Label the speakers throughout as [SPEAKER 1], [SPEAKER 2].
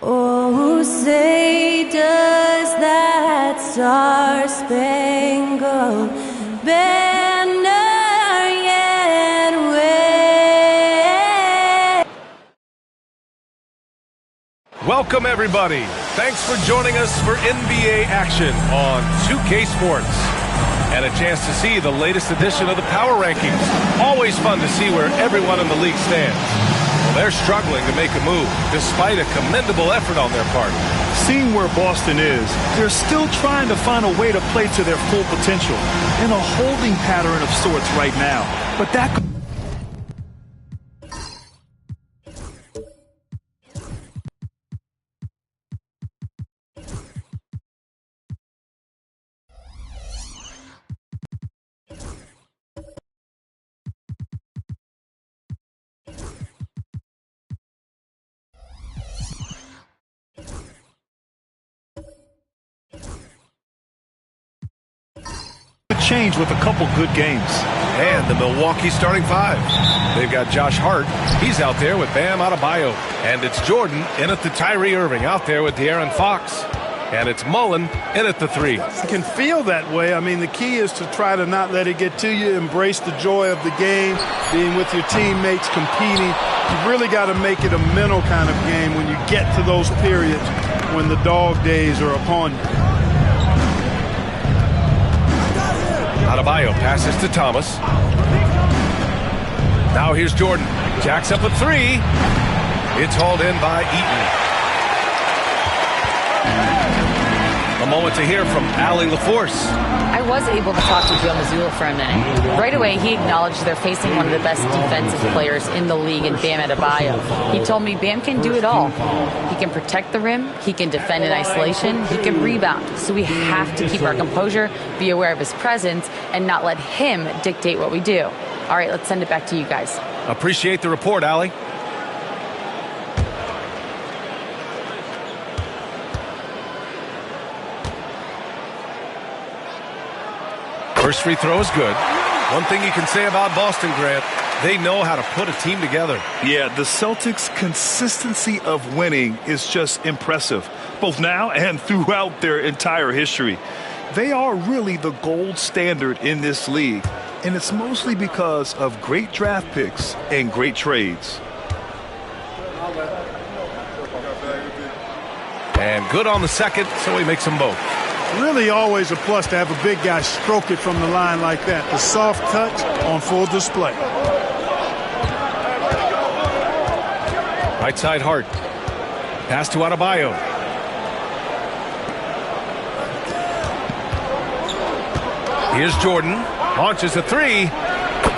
[SPEAKER 1] Oh, say does that star-spangled banner yet wave?
[SPEAKER 2] Welcome everybody. Thanks for joining us for NBA action on 2K Sports. And a chance to see the latest edition of the Power Rankings. Always fun to see where everyone in the league stands. Well, they're struggling to make a move, despite a commendable effort on their part.
[SPEAKER 3] Seeing where Boston is, they're still trying to find a way to play to their full potential in a holding pattern of sorts right now. But that change with a couple good games.
[SPEAKER 2] And the Milwaukee starting five. They've got Josh Hart. He's out there with Bam Adebayo. And it's Jordan in at the Tyree Irving out there with De'Aaron Fox. And it's Mullen in at the three.
[SPEAKER 4] You can feel that way. I mean, the key is to try to not let it get to you. Embrace the joy of the game, being with your teammates, competing. You really got to make it a mental kind of game when you get to those periods when the dog days are upon you.
[SPEAKER 2] Adebayo passes to Thomas. Now here's Jordan. Jacks up a three. It's hauled in by Eaton. A moment to hear from Allie LaForce.
[SPEAKER 5] I was able to talk to Joe Mazzulla for a minute. Right away, he acknowledged they're facing one of the best defensive players in the league in Bam Adebayo. He told me Bam can do it all. He can protect the rim, he can defend in isolation, he can rebound. So we have to keep our composure, be aware of his presence, and not let him dictate what we do. All right, let's send it back to you guys.
[SPEAKER 2] Appreciate the report, Allie. First free throw is good. One thing you can say about Boston, Grant, they know how to put a team together.
[SPEAKER 3] Yeah, the Celtics' consistency of winning is just impressive, both now and throughout their entire history. They are really the gold standard in this league, and it's mostly because of great draft picks and great trades.
[SPEAKER 2] And good on the second, so he makes them both.
[SPEAKER 4] Really always a plus to have a big guy stroke it from the line like that. The soft touch on full display.
[SPEAKER 2] Right side Hart. Pass to Adebayo. Here's Jordan. Launches a three.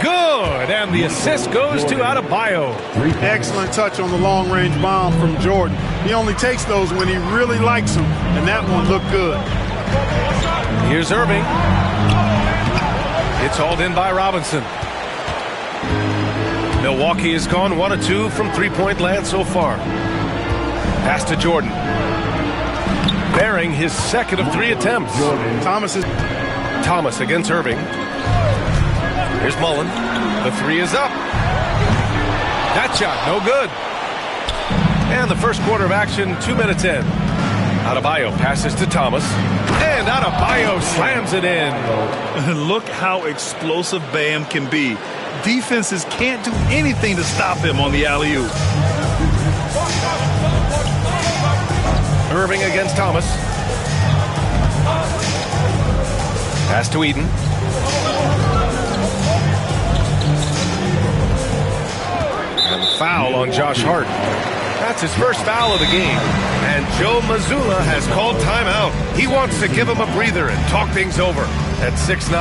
[SPEAKER 2] Good. And the assist goes to Adebayo.
[SPEAKER 4] Excellent touch on the long-range bomb from Jordan. He only takes those when he really likes them, and that one looked good.
[SPEAKER 2] Here's Irving. It's hauled in by Robinson. Milwaukee has gone 1 of 2 from three-point land so far. Pass to Jordan. Bearing his second of 3 attempts. Thomas against Irving. Here's Mullen. The 3 is up. That shot, no good. And the first quarter of action, 2 minutes in. Adebayo passes to Thomas. And Adebayo slams it in.
[SPEAKER 3] Look how explosive Bam can be. Defenses can't do anything to stop him on the alley-oop.
[SPEAKER 2] Irving against Thomas. Pass to Eden. And foul on Josh Hart. That's his first foul of the game. And Joe Mazzulla has called timeout. He wants to give him a breather and talk things over. At 6'9",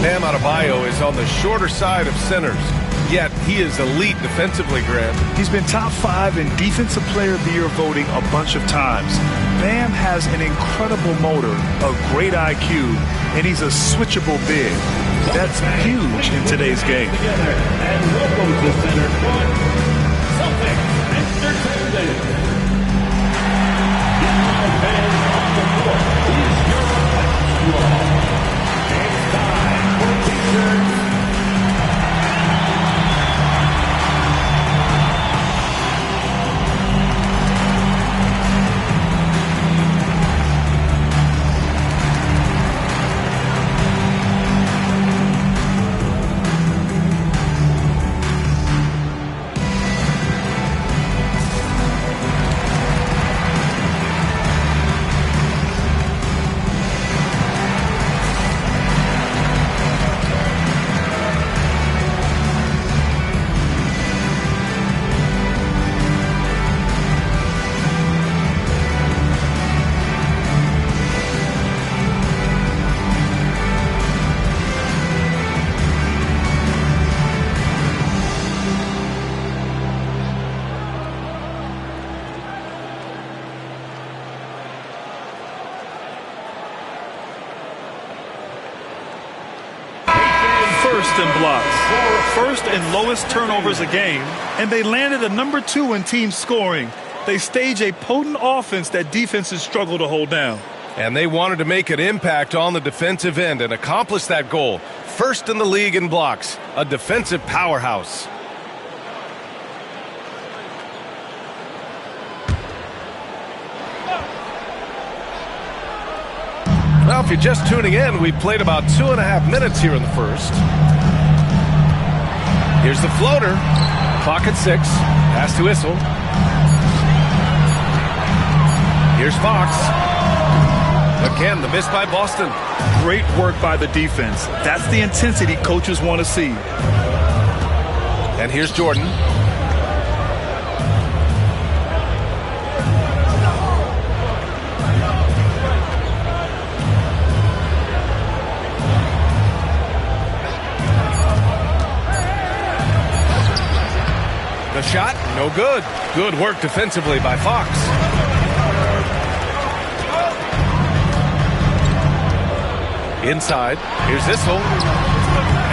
[SPEAKER 2] Bam Adebayo is on the shorter side of centers. Yet he is elite defensively, Grant.
[SPEAKER 3] He's been top 5 in Defensive Player of the Year voting a bunch of times. Bam has an incredible motor, a great IQ, and he's a switchable big. That's huge in today's game.
[SPEAKER 6] And welcome to center court, Celtics, Mr. Tendon. Now, fans on the court, is your basketball. It's time for t-shirts.
[SPEAKER 3] First in blocks, first and lowest turnovers a game, and they landed a number 2 in team scoring. They stage a potent offense that defenses struggle to hold down.
[SPEAKER 2] And they wanted to make an impact on the defensive end and accomplish that goal. First in the league in blocks, a defensive powerhouse. Well, if you're just tuning in, we've played about 2.5 minutes here in the first. Here's the floater. Clock at 6. Pass to Issel. Here's Fox. Again, the miss by Boston.
[SPEAKER 3] Great work by the defense. That's the intensity coaches want to see.
[SPEAKER 2] And here's Jordan. The shot, no good. Good work defensively by Fox. Inside, here's Issel.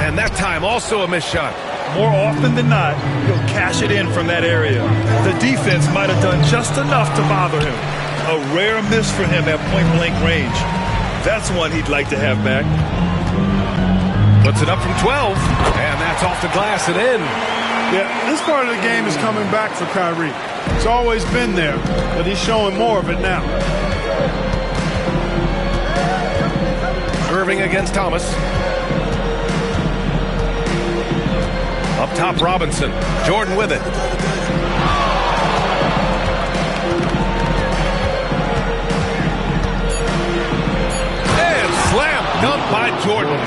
[SPEAKER 2] And that time also a missed shot.
[SPEAKER 3] More often than not, he'll cash it in from that area. The defense might have done just enough to bother him. A rare miss for him at point-blank range. That's one he'd like to have back.
[SPEAKER 2] Puts it up from 12, and that's off the glass and in.
[SPEAKER 4] Yeah, this part of the game is coming back for Kyrie. It's always been there, but he's showing more of it now.
[SPEAKER 2] Irving against Thomas. Up top, Robinson. Jordan with it. And slam dunked by Jordan.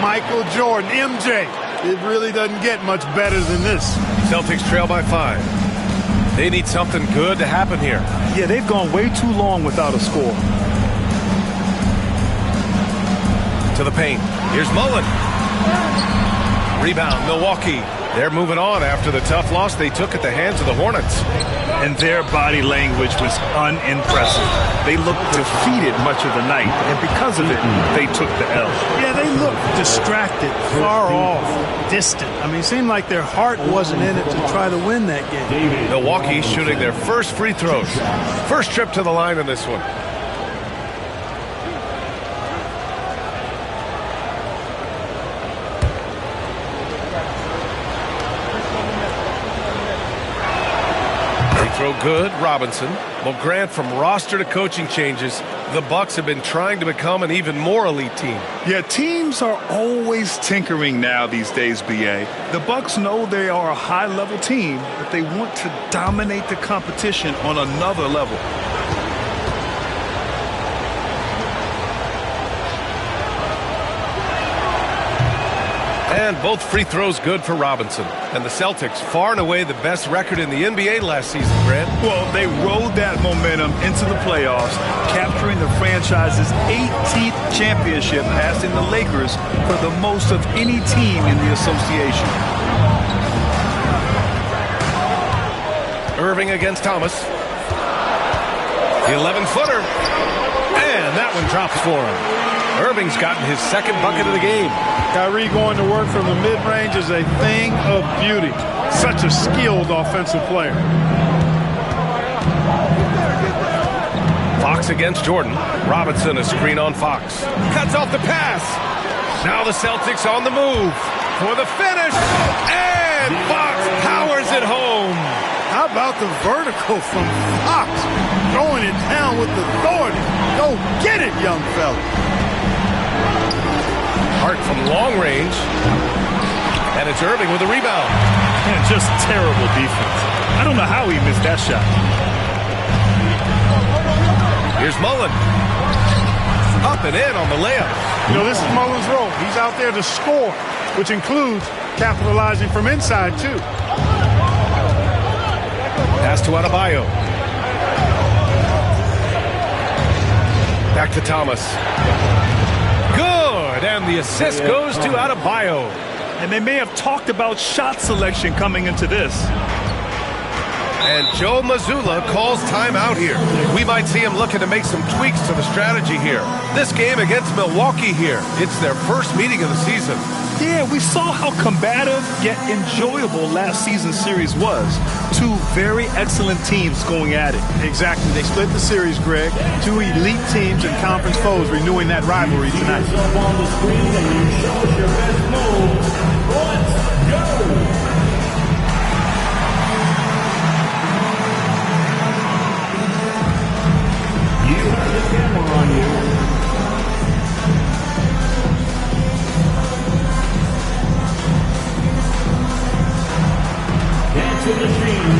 [SPEAKER 4] Michael Jordan, MJ. It really doesn't get much better than this.
[SPEAKER 2] Celtics trail by 5. They need something good to happen here.
[SPEAKER 3] Yeah, they've gone way too long without a score.
[SPEAKER 2] To the paint. Here's Mullen. Rebound, Milwaukee. They're moving on after the tough loss they took at the hands of the Hornets.
[SPEAKER 3] And their body language was unimpressive. They looked defeated much of the night, and because of it, they took the L.
[SPEAKER 4] Yeah, they looked distracted, far off, distant. I mean, it seemed like their heart wasn't in it to try to win that game.
[SPEAKER 2] Milwaukee shooting their first free throws. First trip to the line in this one. Throw good, Robinson. Well, Grant, from roster to coaching changes, the Bucks have been trying to become an even more elite team.
[SPEAKER 3] Yeah, teams are always tinkering now these days, BA. The Bucks know they are a high-level team, but they want to dominate the competition on another level.
[SPEAKER 2] And both free throws good for Robinson. And the Celtics, far and away the best record in the NBA last season, Grant.
[SPEAKER 3] Well, they rode that momentum into the playoffs, capturing the franchise's 18th championship, passing the Lakers for the most of any team in the association.
[SPEAKER 2] Irving against Thomas. The 11-footer. And that one drops for him. Irving's gotten his second bucket of the game.
[SPEAKER 4] Kyrie going to work from the mid-range is a thing of beauty. Such a skilled offensive player.
[SPEAKER 2] Fox against Jordan. Robinson a screen on Fox. Cuts off the pass. Now the Celtics on the move for the finish. And Fox powers it home.
[SPEAKER 4] How about the vertical from Fox? Throwing it down with authority. Go get it, young fella.
[SPEAKER 2] Hart from long range. And it's Irving with a rebound.
[SPEAKER 3] Man, just terrible defense. I don't know how he missed that shot.
[SPEAKER 2] Here's Mullen. Up and in on the layup.
[SPEAKER 4] You know, this is Mullen's role. He's out there to score, which includes capitalizing from inside, too.
[SPEAKER 2] Pass to Adebayo. Back to Thomas. Good, and the assist goes to Adebayo.
[SPEAKER 3] And they may have talked about shot selection coming into this.
[SPEAKER 2] And Joe Mazzulla calls timeout here. We might see him looking to make some tweaks to the strategy here. This game against Milwaukee here, it's their first meeting of the season.
[SPEAKER 3] Yeah, we saw how combative yet enjoyable last season's series was. Two very excellent teams going at it.
[SPEAKER 4] Exactly. They split the series, Greg. Two elite teams and conference foes renewing that rivalry tonight.
[SPEAKER 6] Up on the screen and you show us your best move. Let's go. You have the camera on you. Dance with the machine.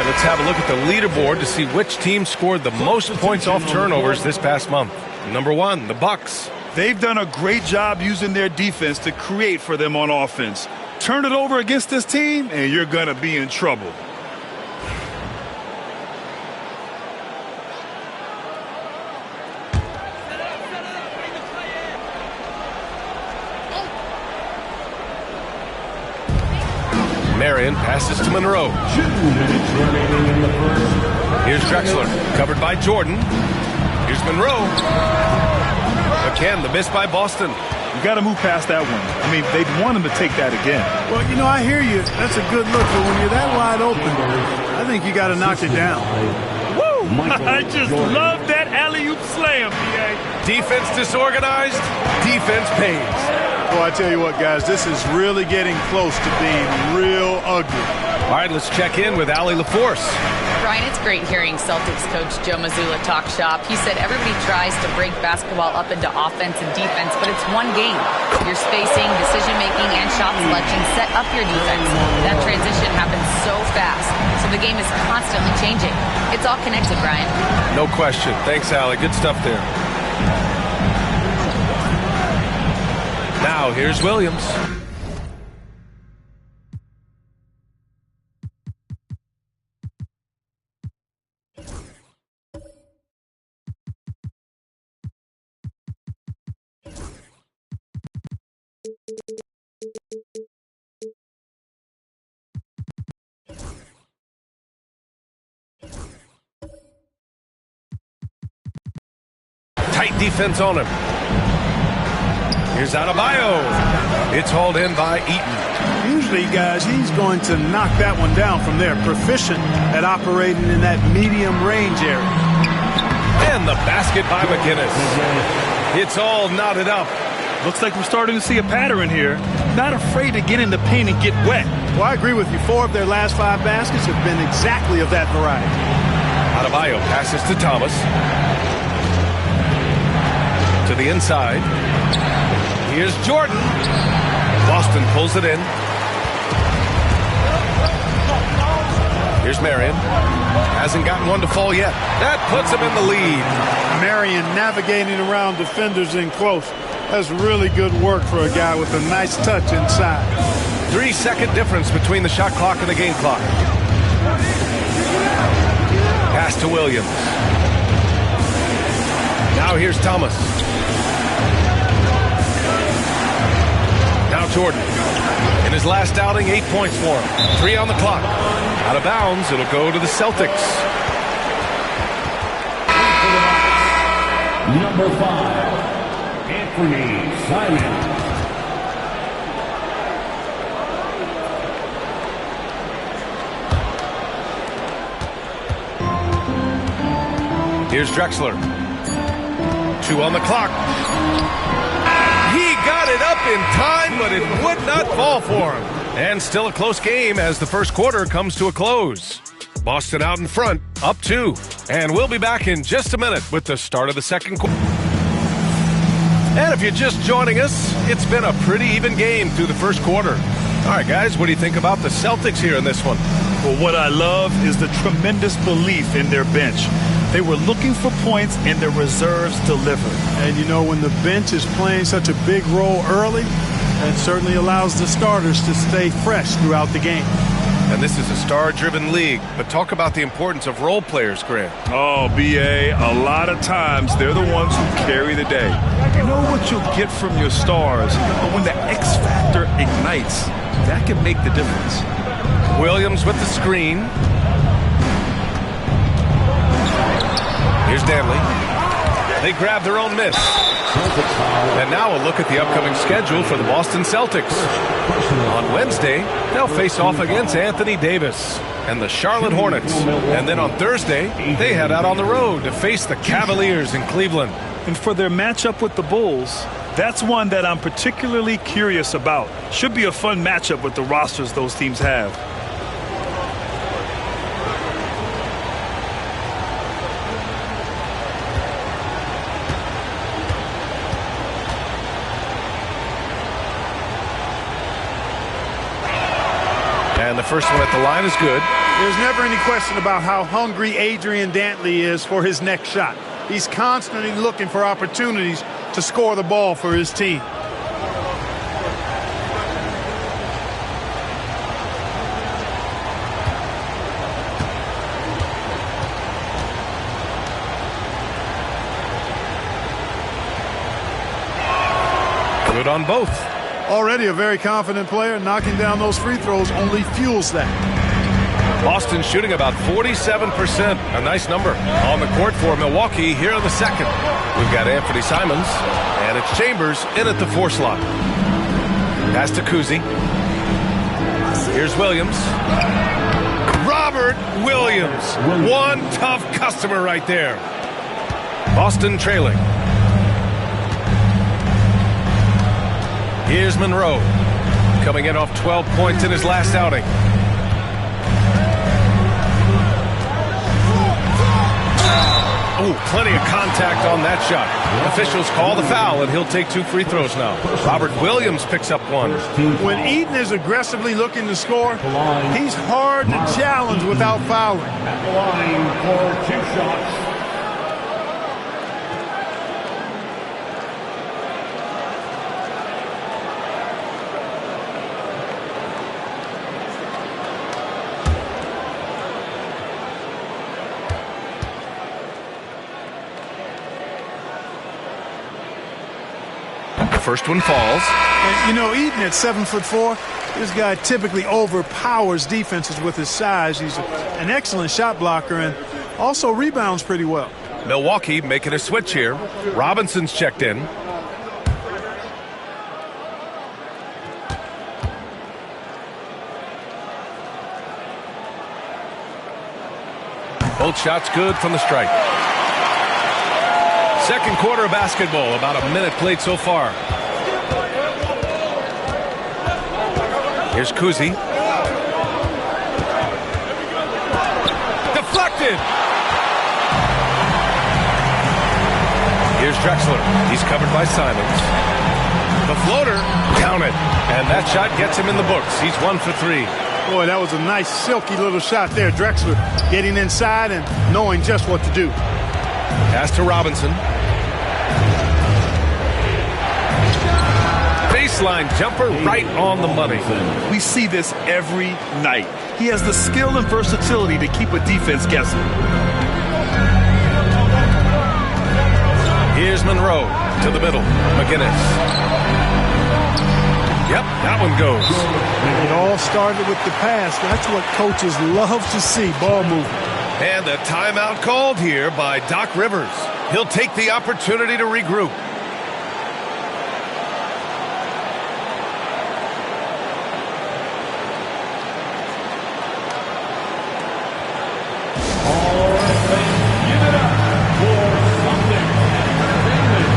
[SPEAKER 2] Let's have a look at the leaderboard to see which team scored the most points off turnovers this past month. Number one, the Bucks.
[SPEAKER 3] They've done a great job using their defense to create for them on offense. Turn it over against this team, and you're going to be in trouble.
[SPEAKER 2] Marion passes to Monroe.
[SPEAKER 6] 2 minutes remaining in the first.
[SPEAKER 2] Here's Drexler, covered by Jordan. Here's Monroe. Again, the miss by Boston.
[SPEAKER 3] You got to move past that one. I mean, they'd want him to take that again.
[SPEAKER 4] Well, you know, I hear you. That's a good look, but when you're that wide open, I think you got to knock it down.
[SPEAKER 3] Woo! I just love that alley-oop slam, PA.
[SPEAKER 2] Defense disorganized, defense pays.
[SPEAKER 4] Well, I tell you what, guys, this is really getting close to being real ugly.
[SPEAKER 2] All right, let's check in with Allie LaForce.
[SPEAKER 5] Brian, it's great hearing Celtics coach Joe Mazzulla talk shop. He said everybody tries to break basketball up into offense and defense, but it's one game. Your spacing, decision-making, and shot selection set up your defense. That transition happens so fast, so the game is constantly changing. It's all connected, Brian.
[SPEAKER 2] No question. Thanks, Allie. Good stuff there. Now, here's Williams. Tight defense on him. Here's Adebayo. It's hauled in by Eaton.
[SPEAKER 4] Usually, guys, he's going to knock that one down from there. Proficient at operating in that medium range area.
[SPEAKER 2] And the basket by McGinnis. It's all knotted up.
[SPEAKER 3] Looks like we're starting to see a pattern here. Not afraid to get in the paint and get wet.
[SPEAKER 4] Well, I agree with you. 4 of their last 5 baskets have been exactly of that variety.
[SPEAKER 2] Adebayo passes to Thomas. To the inside. Here's Jordan. Boston pulls it in. Here's Marion. Hasn't gotten one to fall yet. That puts him in the lead.
[SPEAKER 4] Marion navigating around defenders in close. That's really good work for a guy with a nice touch inside.
[SPEAKER 2] 3-second difference between the shot clock and the game clock. Pass to Williams. Now here's Thomas. Now Jordan. In his last outing, 8 points for him. 3 on the clock. Out of bounds, it'll go to the Celtics.
[SPEAKER 6] Number 5, Anthony Simons.
[SPEAKER 2] Here's Drexler. 2 on the clock. He got it up in time, but it would not fall for him. And still a close game as the first quarter comes to a close. Boston out in front, up 2. And we'll be back in just a minute with the start of the second quarter. And if you're just joining us, it's been a pretty even game through the first quarter. All right, guys, what do you think about the Celtics here in this one?
[SPEAKER 3] Well, what I love is the tremendous belief in their bench. They were looking for points, and their reserves delivered.
[SPEAKER 4] And, you know, when the bench is playing such a big role early, it certainly allows the starters to stay fresh throughout the game.
[SPEAKER 2] And this is a star-driven league, but talk about the importance of role players, Grant.
[SPEAKER 3] Oh, B.A., a lot of times they're the ones who carry the day. You know what you'll get from your stars, but when the X factor ignites, that can make the difference.
[SPEAKER 2] Williams with the screen. Here's Danley. They grab their own miss. And now a look at the upcoming schedule for the Boston Celtics. On Wednesday, they'll face off against Anthony Davis and the Charlotte Hornets. And then on Thursday, they head out on the road to face the Cavaliers in Cleveland.
[SPEAKER 3] And for their matchup with the Bulls, that's one that I'm particularly curious about. Should be a fun matchup with the rosters those teams have.
[SPEAKER 2] And the first one at the line is good.
[SPEAKER 4] There's never any question about how hungry Adrian Dantley is for his next shot. He's constantly looking for opportunities to score the ball for his team.
[SPEAKER 2] Good on both.
[SPEAKER 4] Already a very confident player. Knocking down those free throws only fuels that.
[SPEAKER 2] Boston shooting about 47%. A nice number on the court for Milwaukee here in the second. We've got Anthony Simons, and it's Chambers in at the 4 slot. Pass to Kuzi. Here's Williams. Robert Williams. One tough customer right there. Boston trailing. Here's Monroe, coming in off 12 points in his last outing. Oh, plenty of contact on that shot. Officials call the foul, and he'll take 2 free throws now. Robert Williams picks up 1.
[SPEAKER 4] When Eaton is aggressively looking to score, he's hard to challenge without fouling.
[SPEAKER 6] At the line for 2 shots.
[SPEAKER 2] First one falls.
[SPEAKER 4] And, you know, Eaton at 7'4", this guy typically overpowers defenses with his size. He's an excellent shot blocker and also rebounds pretty well.
[SPEAKER 2] Milwaukee making a switch here. Robinson's checked in. Both shots good from the strike. Second quarter of basketball, about a minute played so far. Here's Kuzi. Deflected. Here's Drexler. He's covered by Simons. The floater, counted. And that shot gets him in the books. He's 1 for 3.
[SPEAKER 4] Boy, that was a nice, silky little shot there. Drexler getting inside and knowing just what to do.
[SPEAKER 2] Pass to Robinson. Baseline jumper right on the money.
[SPEAKER 3] We see this every night. He has the skill and versatility to keep a defense guessing.
[SPEAKER 2] Here's Monroe to the middle. McGinnis. Yep, that one goes.
[SPEAKER 4] It all started with the pass. That's what coaches love to see, ball movement.
[SPEAKER 2] And a timeout called here by Doc Rivers. He'll take the opportunity to regroup.
[SPEAKER 6] Give it up for Sunday Entertainment.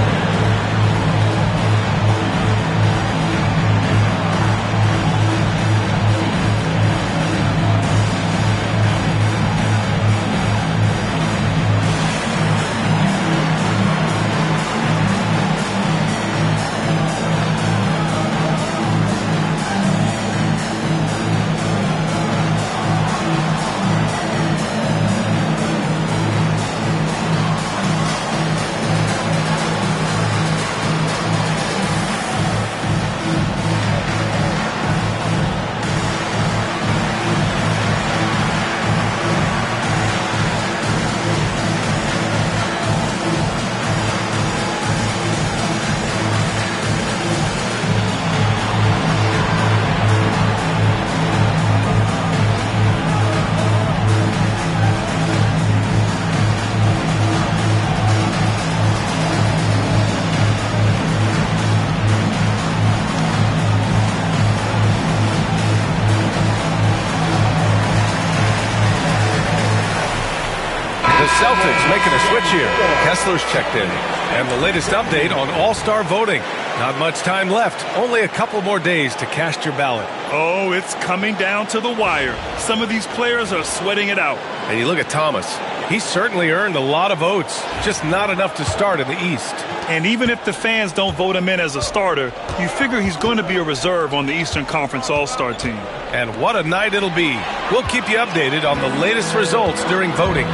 [SPEAKER 2] Celtics making a switch here. Kessler's checked in. And the latest update on All-Star voting. Not much time left. Only a couple more days to cast your ballot.
[SPEAKER 3] Oh, it's coming down to the wire. Some of these players are sweating it out.
[SPEAKER 2] And you look at Thomas. He's certainly earned a lot of votes. Just not enough to start in the East.
[SPEAKER 3] And even if the fans don't vote him in as a starter, you figure he's going to be a reserve on the Eastern Conference All-Star team.
[SPEAKER 2] And what a night it'll be. We'll keep you updated on the latest results during voting.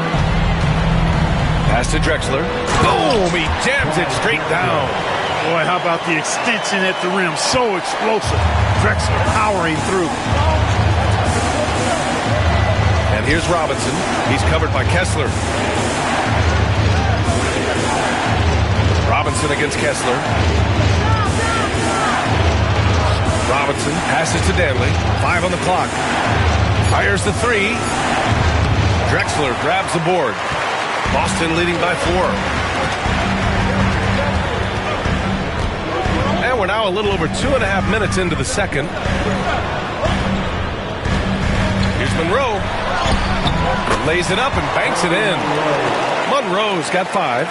[SPEAKER 2] Pass to Drexler. Boom! He jams it straight down.
[SPEAKER 4] Boy, how about the extension at the rim? So explosive. Drexler powering through.
[SPEAKER 2] And here's Robinson. He's covered by Kessler. Robinson against Kessler. Robinson passes to Danley. 5 on the clock. Fires the 3. Drexler grabs the board. Boston leading by 4. And we're now a little over 2.5 minutes into the second. Here's Monroe. Lays it up and banks it in. Monroe's got 5.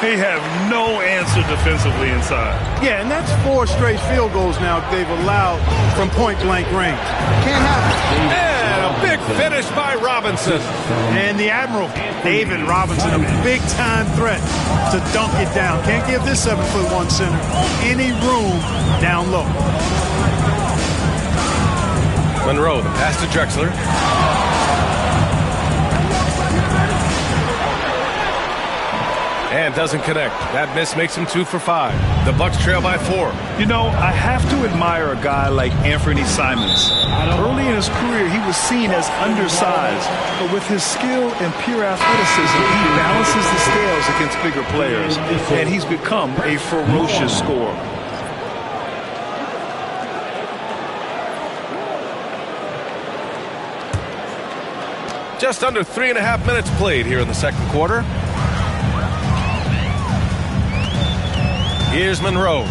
[SPEAKER 3] They have no answer defensively inside.
[SPEAKER 4] Yeah, and that's 4 straight field goals now they've allowed from point-blank range. Can't happen.
[SPEAKER 2] And a big finish by Robinson.
[SPEAKER 4] And the Admiral, David Robinson, a big-time threat to dunk it down. Can't give this 7'1" center any room down low.
[SPEAKER 2] Monroe, the pass to Drexler. And doesn't connect. That miss makes him 2 for 5. The Bucks trail by 4.
[SPEAKER 3] You know, I have to admire a guy like Anthony Simons. Early in his career, he was seen as undersized, but with his skill and pure athleticism, he balances the scales against bigger players, and he's become a ferocious scorer.
[SPEAKER 2] Just under 3.5 minutes played here in the second quarter. Here's Monroe.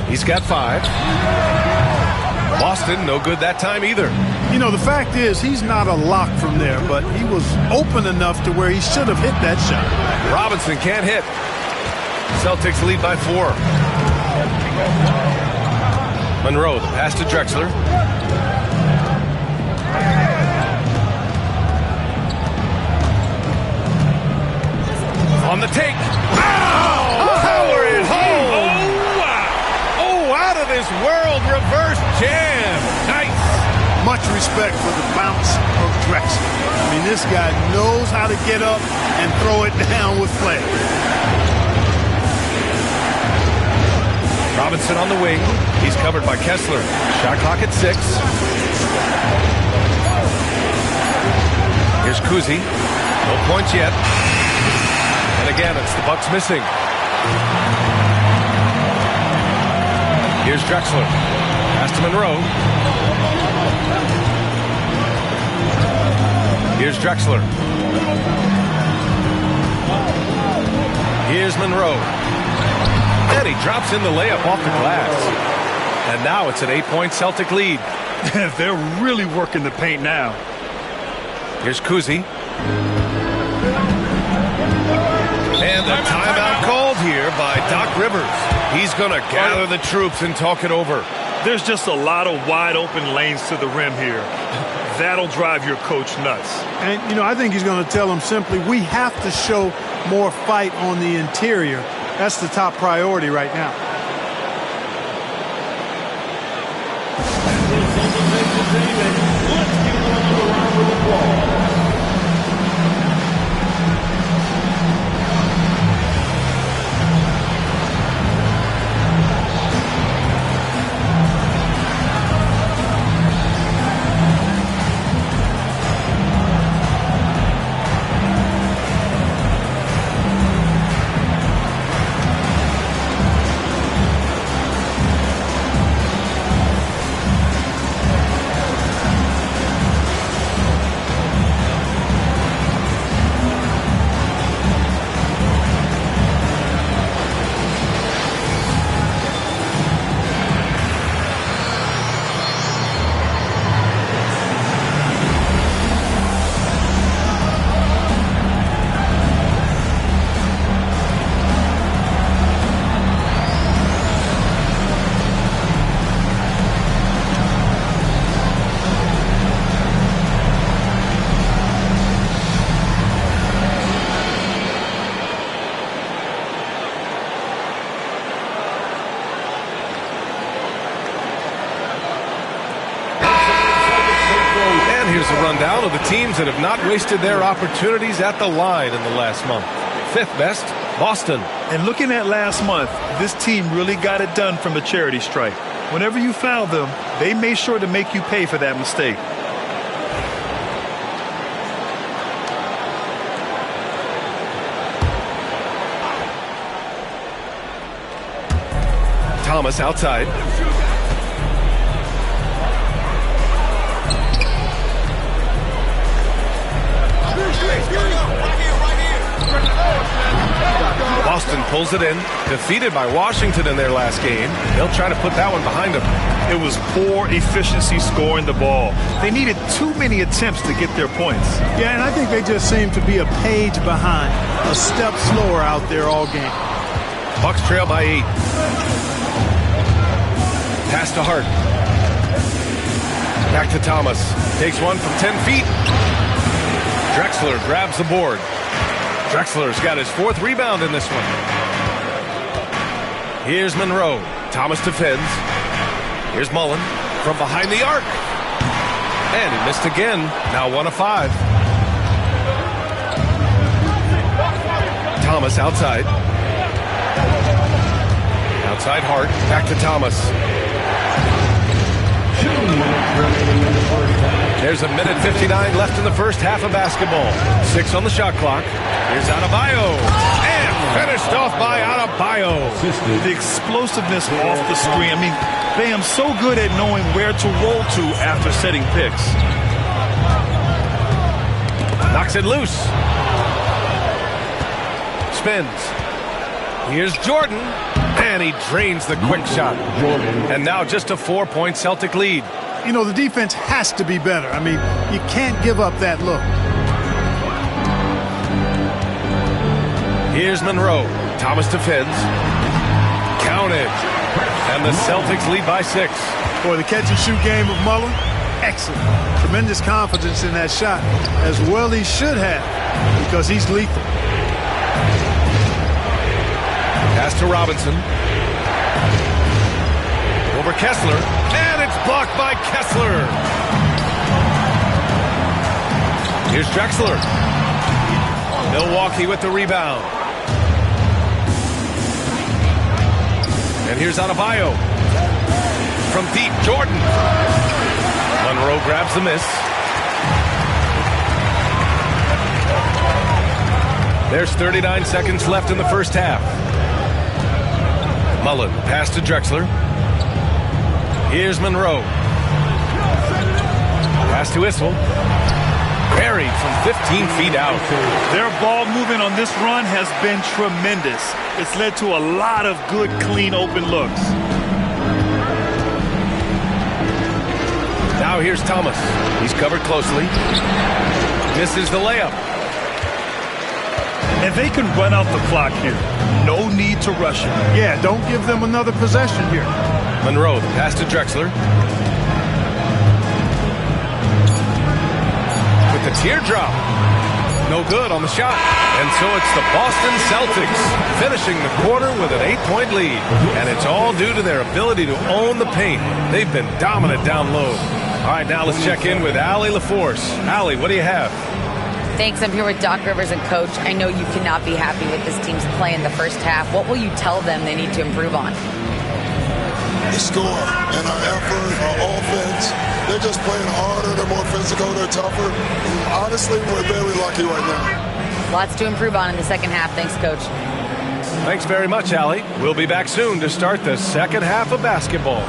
[SPEAKER 2] He's got 5. Boston, no good that time either.
[SPEAKER 4] You know, the fact is, he's not a lock from there, but he was open enough to where he should have hit that shot.
[SPEAKER 2] Robinson can't hit. Celtics lead by 4. Monroe, the pass to Drexler. On the take. Power it home. Oh, wow. Oh, out of this world reverse jam. Nice.
[SPEAKER 4] Much respect for the bounce of Drexler. I mean, this guy knows how to get up and throw it down with flair.
[SPEAKER 2] Robinson on the wing. He's covered by Kessler. Shot clock at 6. Here's Kuzi. No points yet. And again, it's the Bucks missing. Here's Drexler. Pass to Monroe. Here's Drexler. Here's Monroe. And he drops in the layup off the glass. And now it's an 8-point Celtic lead.
[SPEAKER 3] They're really working the paint now.
[SPEAKER 2] Here's Kuzi. And the timeout called here by Doc Rivers. He's going to gather the troops and talk it over.
[SPEAKER 3] There's just a lot of wide open lanes to the rim here. That'll drive your coach nuts.
[SPEAKER 4] And, you know, I think he's going to tell them simply, we have to show more fight on the interior. That's the top priority right now.
[SPEAKER 6] Let's give another round of applause.
[SPEAKER 2] Here's a rundown of the teams that have not wasted their opportunities at the line in the last month. 5th best, Boston.
[SPEAKER 3] And looking at last month, this team really got it done from a charity stripe. Whenever you foul them, they made sure to make you pay for that mistake.
[SPEAKER 2] Thomas outside. Boston pulls it in, defeated by Washington in their last game. They'll try to put that one behind them.
[SPEAKER 3] It was poor efficiency scoring the ball. They needed too many attempts to get their points.
[SPEAKER 4] Yeah, and I think they just seem to be a page behind, a step slower out there all game.
[SPEAKER 2] Bucks trail by 8. Pass to Hart. Back to Thomas. Takes one from 10 feet. Drexler grabs the board. Drexler's got his 4th rebound in this one. Here's Monroe. Thomas defends. Here's Mullen from behind the arc. And he missed again. Now 1 of 5. Thomas outside. Outside Hart. Back to Thomas. There's a minute 59 left in the first half of basketball. 6 on the shot clock. Here's Adebayo. And finished off by Adebayo.
[SPEAKER 3] The explosiveness off the screen. I mean, Bam's so good at knowing where to roll to after setting picks.
[SPEAKER 2] Knocks it loose. Spins. Here's Jordan. And he drains the quick shot. And now just a 4-point Celtic lead.
[SPEAKER 4] You know, the defense has to be better. I mean, you can't give up that look.
[SPEAKER 2] Here's Monroe. Thomas defends. Counted. And the Celtics lead by 6.
[SPEAKER 4] Boy, the catch-and-shoot game of Mullen, excellent. Tremendous confidence in that shot, as well he should have, because he's lethal.
[SPEAKER 2] Pass to Robinson. Over Kessler. And it's blocked by Kessler. Here's Drexler. Milwaukee with the rebound. And here's Adebayo. From deep, Jordan. Monroe grabs the miss. There's 39 seconds left in the first half. Mullen, pass to Drexler. Here's Monroe. Pass to Issel. Buried from 15 feet out.
[SPEAKER 3] Their ball movement on this run has been tremendous. It's led to a lot of good, clean, open looks.
[SPEAKER 2] Now here's Thomas. He's covered closely. Misses the layup.
[SPEAKER 3] And they can run out the clock here. No need to rush it.
[SPEAKER 4] Yeah, don't give them another possession here.
[SPEAKER 2] Monroe, the pass to Drexler. With the teardrop. No good on the shot. And so it's the Boston Celtics finishing the quarter with an 8-point lead. And it's all due to their ability to own the paint. They've been dominant down low. All right, now let's check in with Allie LaForce. Allie, what do you have?
[SPEAKER 5] Thanks. I'm here with Doc Rivers and Coach. I know you cannot be happy with this team's play in the first half. What will you tell them they need to improve on?
[SPEAKER 7] The score and our effort, our offense. They're just playing harder. They're more physical. They're tougher. Honestly, we're very lucky right now.
[SPEAKER 5] Lots to improve on in the second half. Thanks, Coach.
[SPEAKER 2] Thanks very much, Allie. We'll be back soon to start the second half of basketball.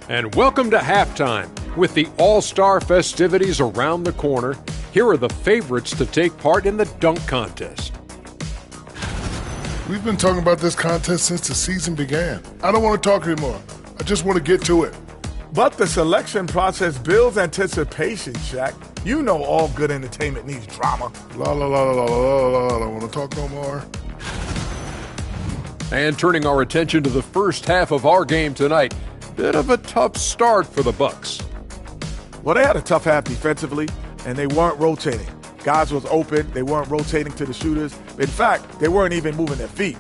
[SPEAKER 8] And welcome to halftime. With the All-Star festivities around the corner, here are the favorites to take part in the dunk contest.
[SPEAKER 7] We've been talking about this contest since the season began. I don't want to talk anymore. I just want to get to it.
[SPEAKER 9] But the selection process builds anticipation, Shaq. You know all good entertainment needs drama.
[SPEAKER 7] La la la la la la la. I don't want to talk no more.
[SPEAKER 8] And turning our attention to the first half of our game tonight, bit of a tough start for the Bucks.
[SPEAKER 9] Well, they had a tough half defensively, and they weren't rotating. Guys was open. They weren't rotating to the shooters. In fact, they weren't even moving their feet.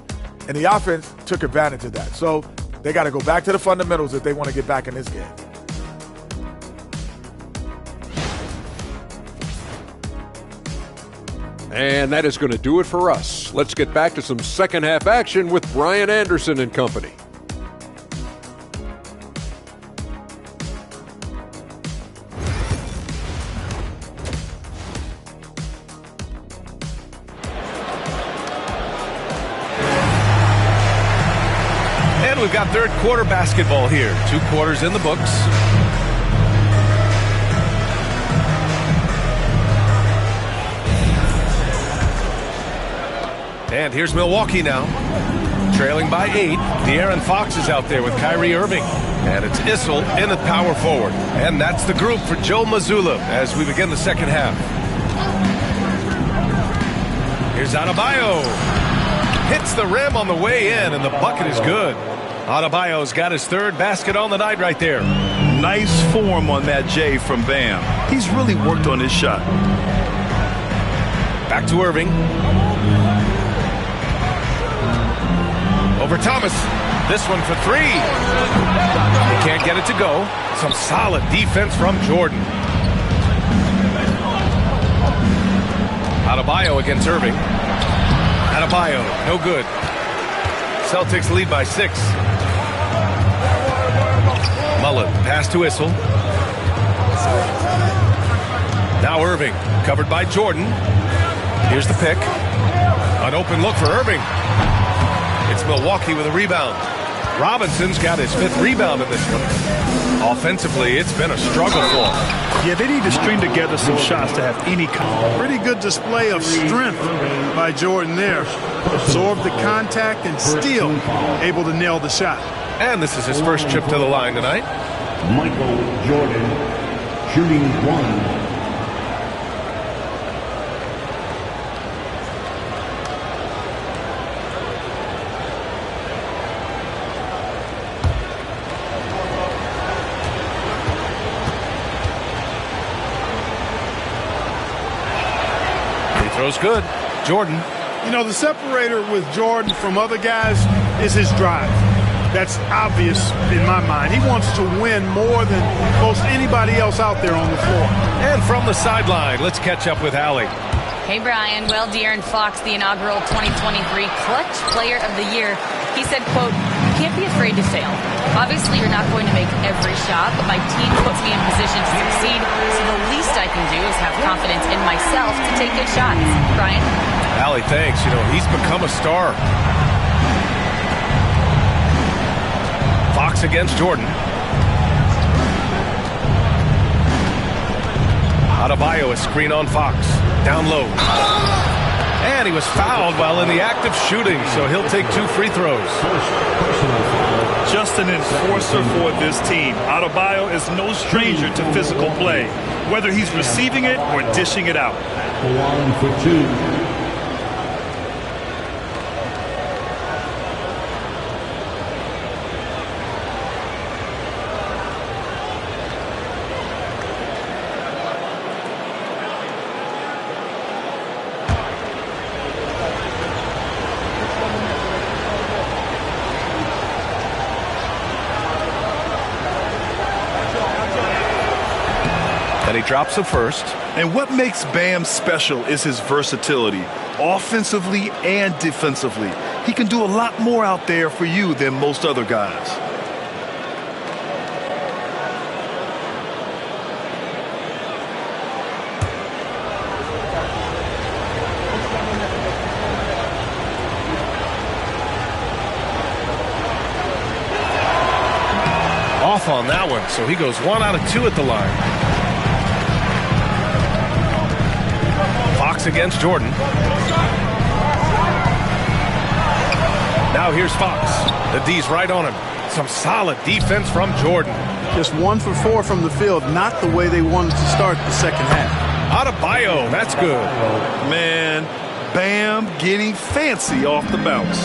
[SPEAKER 9] And the offense took advantage of that. So they got to go back to the fundamentals if they want to get back in this game.
[SPEAKER 8] And that is going to do it for us. Let's get back to some second half action with Brian Anderson and company.
[SPEAKER 2] we've got third quarter basketball here. 2 quarters in the books. And here's Milwaukee now. Trailing by 8. De'Aaron Fox is out there with Kyrie Irving. And it's Issel in the power forward. And that's the group for Joe Mazzulla as we begin the second half. Here's Adebayo. Hits the rim on the way in, and the bucket is good. Adebayo's got his 3rd basket on the night right there.
[SPEAKER 3] Nice form on that J from Bam. He's really worked on his shot.
[SPEAKER 2] Back to Irving. Over Thomas. This one for 3. He can't get it to go. Some solid defense from Jordan. Adebayo against Irving. Adebayo, no good. Celtics lead by 6. Mullen, pass to Issel. Now Irving, covered by Jordan. Here's the pick. An open look for Irving. It's Milwaukee with a rebound. Robinson's got his 5th rebound in this one. Offensively, it's been a struggle for him.
[SPEAKER 3] Yeah, they need to string together some shots to have any kind.
[SPEAKER 4] Pretty good display of strength by Jordan there. Absorbed the contact and still able to nail the shot.
[SPEAKER 2] And this is his first trip to the line tonight.
[SPEAKER 6] Michael Jordan, shooting 1.
[SPEAKER 2] Throw's good. Jordan.
[SPEAKER 4] You know, the separator with Jordan from other guys is his drive. That's obvious in my mind. He wants to win more than most anybody else out there on the floor.
[SPEAKER 2] And from the sideline, let's catch up with Allie.
[SPEAKER 5] Hey, Brian. Well, De'Aaron Fox, the inaugural 2023 Clutch Player of the Year, he said, quote, "You can't be afraid to fail. Obviously, you're not going to make every shot, but my team puts me in position to succeed, so the least I can do is have confidence in myself to take good shots." Brian?
[SPEAKER 2] Allie, thanks. You know, he's become a star. Fox against Jordan. Adebayo, a screen on Fox. Down low. And he was fouled while in the act of shooting, so he'll take 2 free throws.
[SPEAKER 3] Just an enforcer for this team. Adebayo is no stranger to physical play, whether he's receiving it or dishing it out.
[SPEAKER 6] 1 for 2.
[SPEAKER 2] And he drops the first.
[SPEAKER 3] And what makes Bam special is his versatility, offensively and defensively. He can do a lot more out there for you than most other guys.
[SPEAKER 2] Off on that one, so he goes 1 out of 2 at the line. Fox against Jordan. Now here's Fox. The D's right on him. Some solid defense from Jordan.
[SPEAKER 4] Just 1 for 4 from the field, not the way they wanted to start the second half.
[SPEAKER 2] Adebayo, that's good.
[SPEAKER 3] Man, Bam getting fancy off the bounce.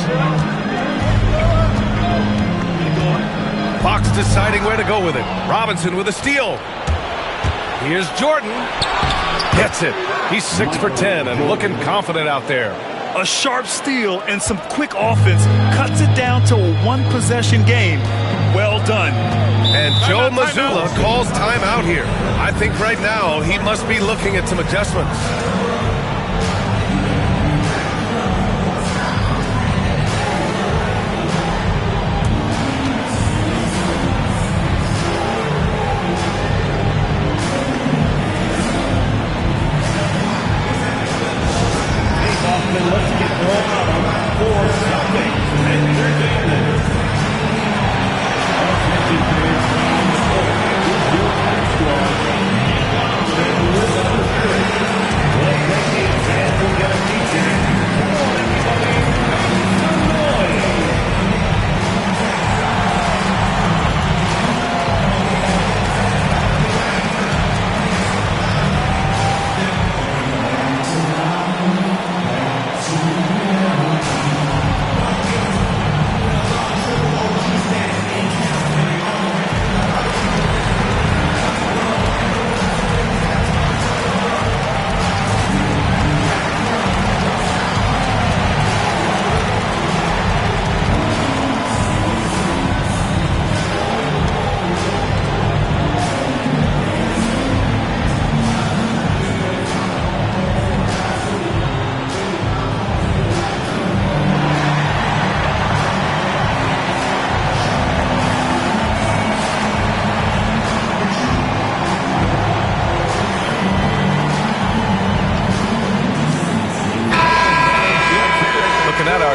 [SPEAKER 2] Fox deciding where to go with it. Robinson with a steal. Here's Jordan. Gets it. He's 6 for 10 and looking confident out there.
[SPEAKER 3] A sharp steal and some quick offense cuts it down to a 1-possession game. Well done.
[SPEAKER 2] And Joe Mazzulla calls timeout here. I think right now he must be looking at some adjustments.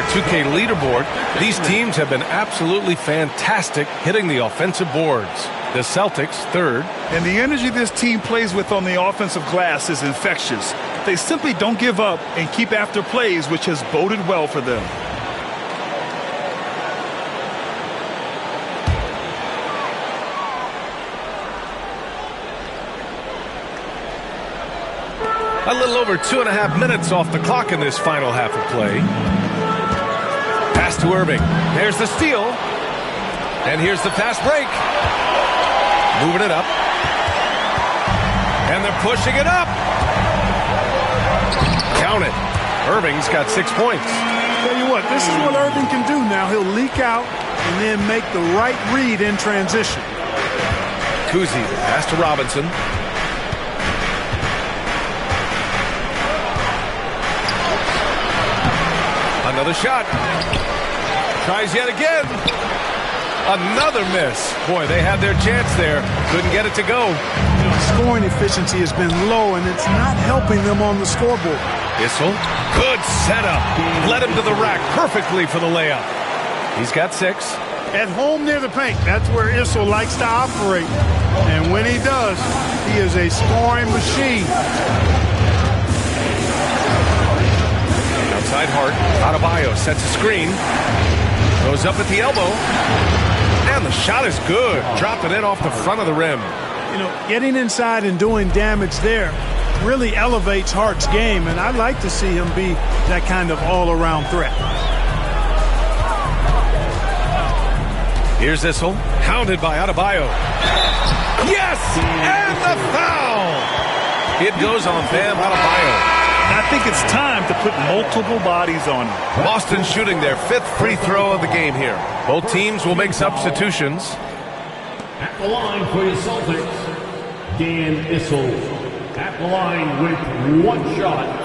[SPEAKER 2] our 2K leaderboard, these teams have been absolutely fantastic hitting the offensive boards. The Celtics, third.
[SPEAKER 3] And the energy this team plays with on the offensive glass is infectious. They simply don't give up and keep after plays, which has boded well for them.
[SPEAKER 2] A little over 2.5 minutes off the clock in this final half of play. Pass to Irving. There's the steal. And here's the fast break. Moving it up. And they're pushing it up. Count it. Irving's got 6 points.
[SPEAKER 4] Tell you what, this is what Irving can do now. He'll leak out and then make the right read in transition.
[SPEAKER 2] Kuzi, pass to Robinson. Another shot. Tries yet again. Another miss. Boy, they had their chance there. Couldn't get it to go.
[SPEAKER 4] You know, scoring efficiency has been low, and it's not helping them on the scoreboard.
[SPEAKER 2] Issel. Good setup. Led him to the rack perfectly for the layup. He's got 6.
[SPEAKER 4] At home near the paint, that's where Issel likes to operate. And when he does, he is a scoring machine.
[SPEAKER 2] Outside Hart. Adebayo sets a screen. Goes up at the elbow. And the shot is good. Dropping it off the front of the rim.
[SPEAKER 4] You know, getting inside and doing damage there really elevates Hart's game, and I'd like to see him be that kind of all-around threat.
[SPEAKER 2] Here's Issel. Hounded by Adebayo. Yes! And the foul! It goes on Bam Adebayo.
[SPEAKER 3] I think it's time to put multiple bodies on him.
[SPEAKER 2] Boston shooting their 5th free throw of the game here. Both teams will make substitutions.
[SPEAKER 6] At the line for your Celtics, Dan Issel. At the line with 1 shot.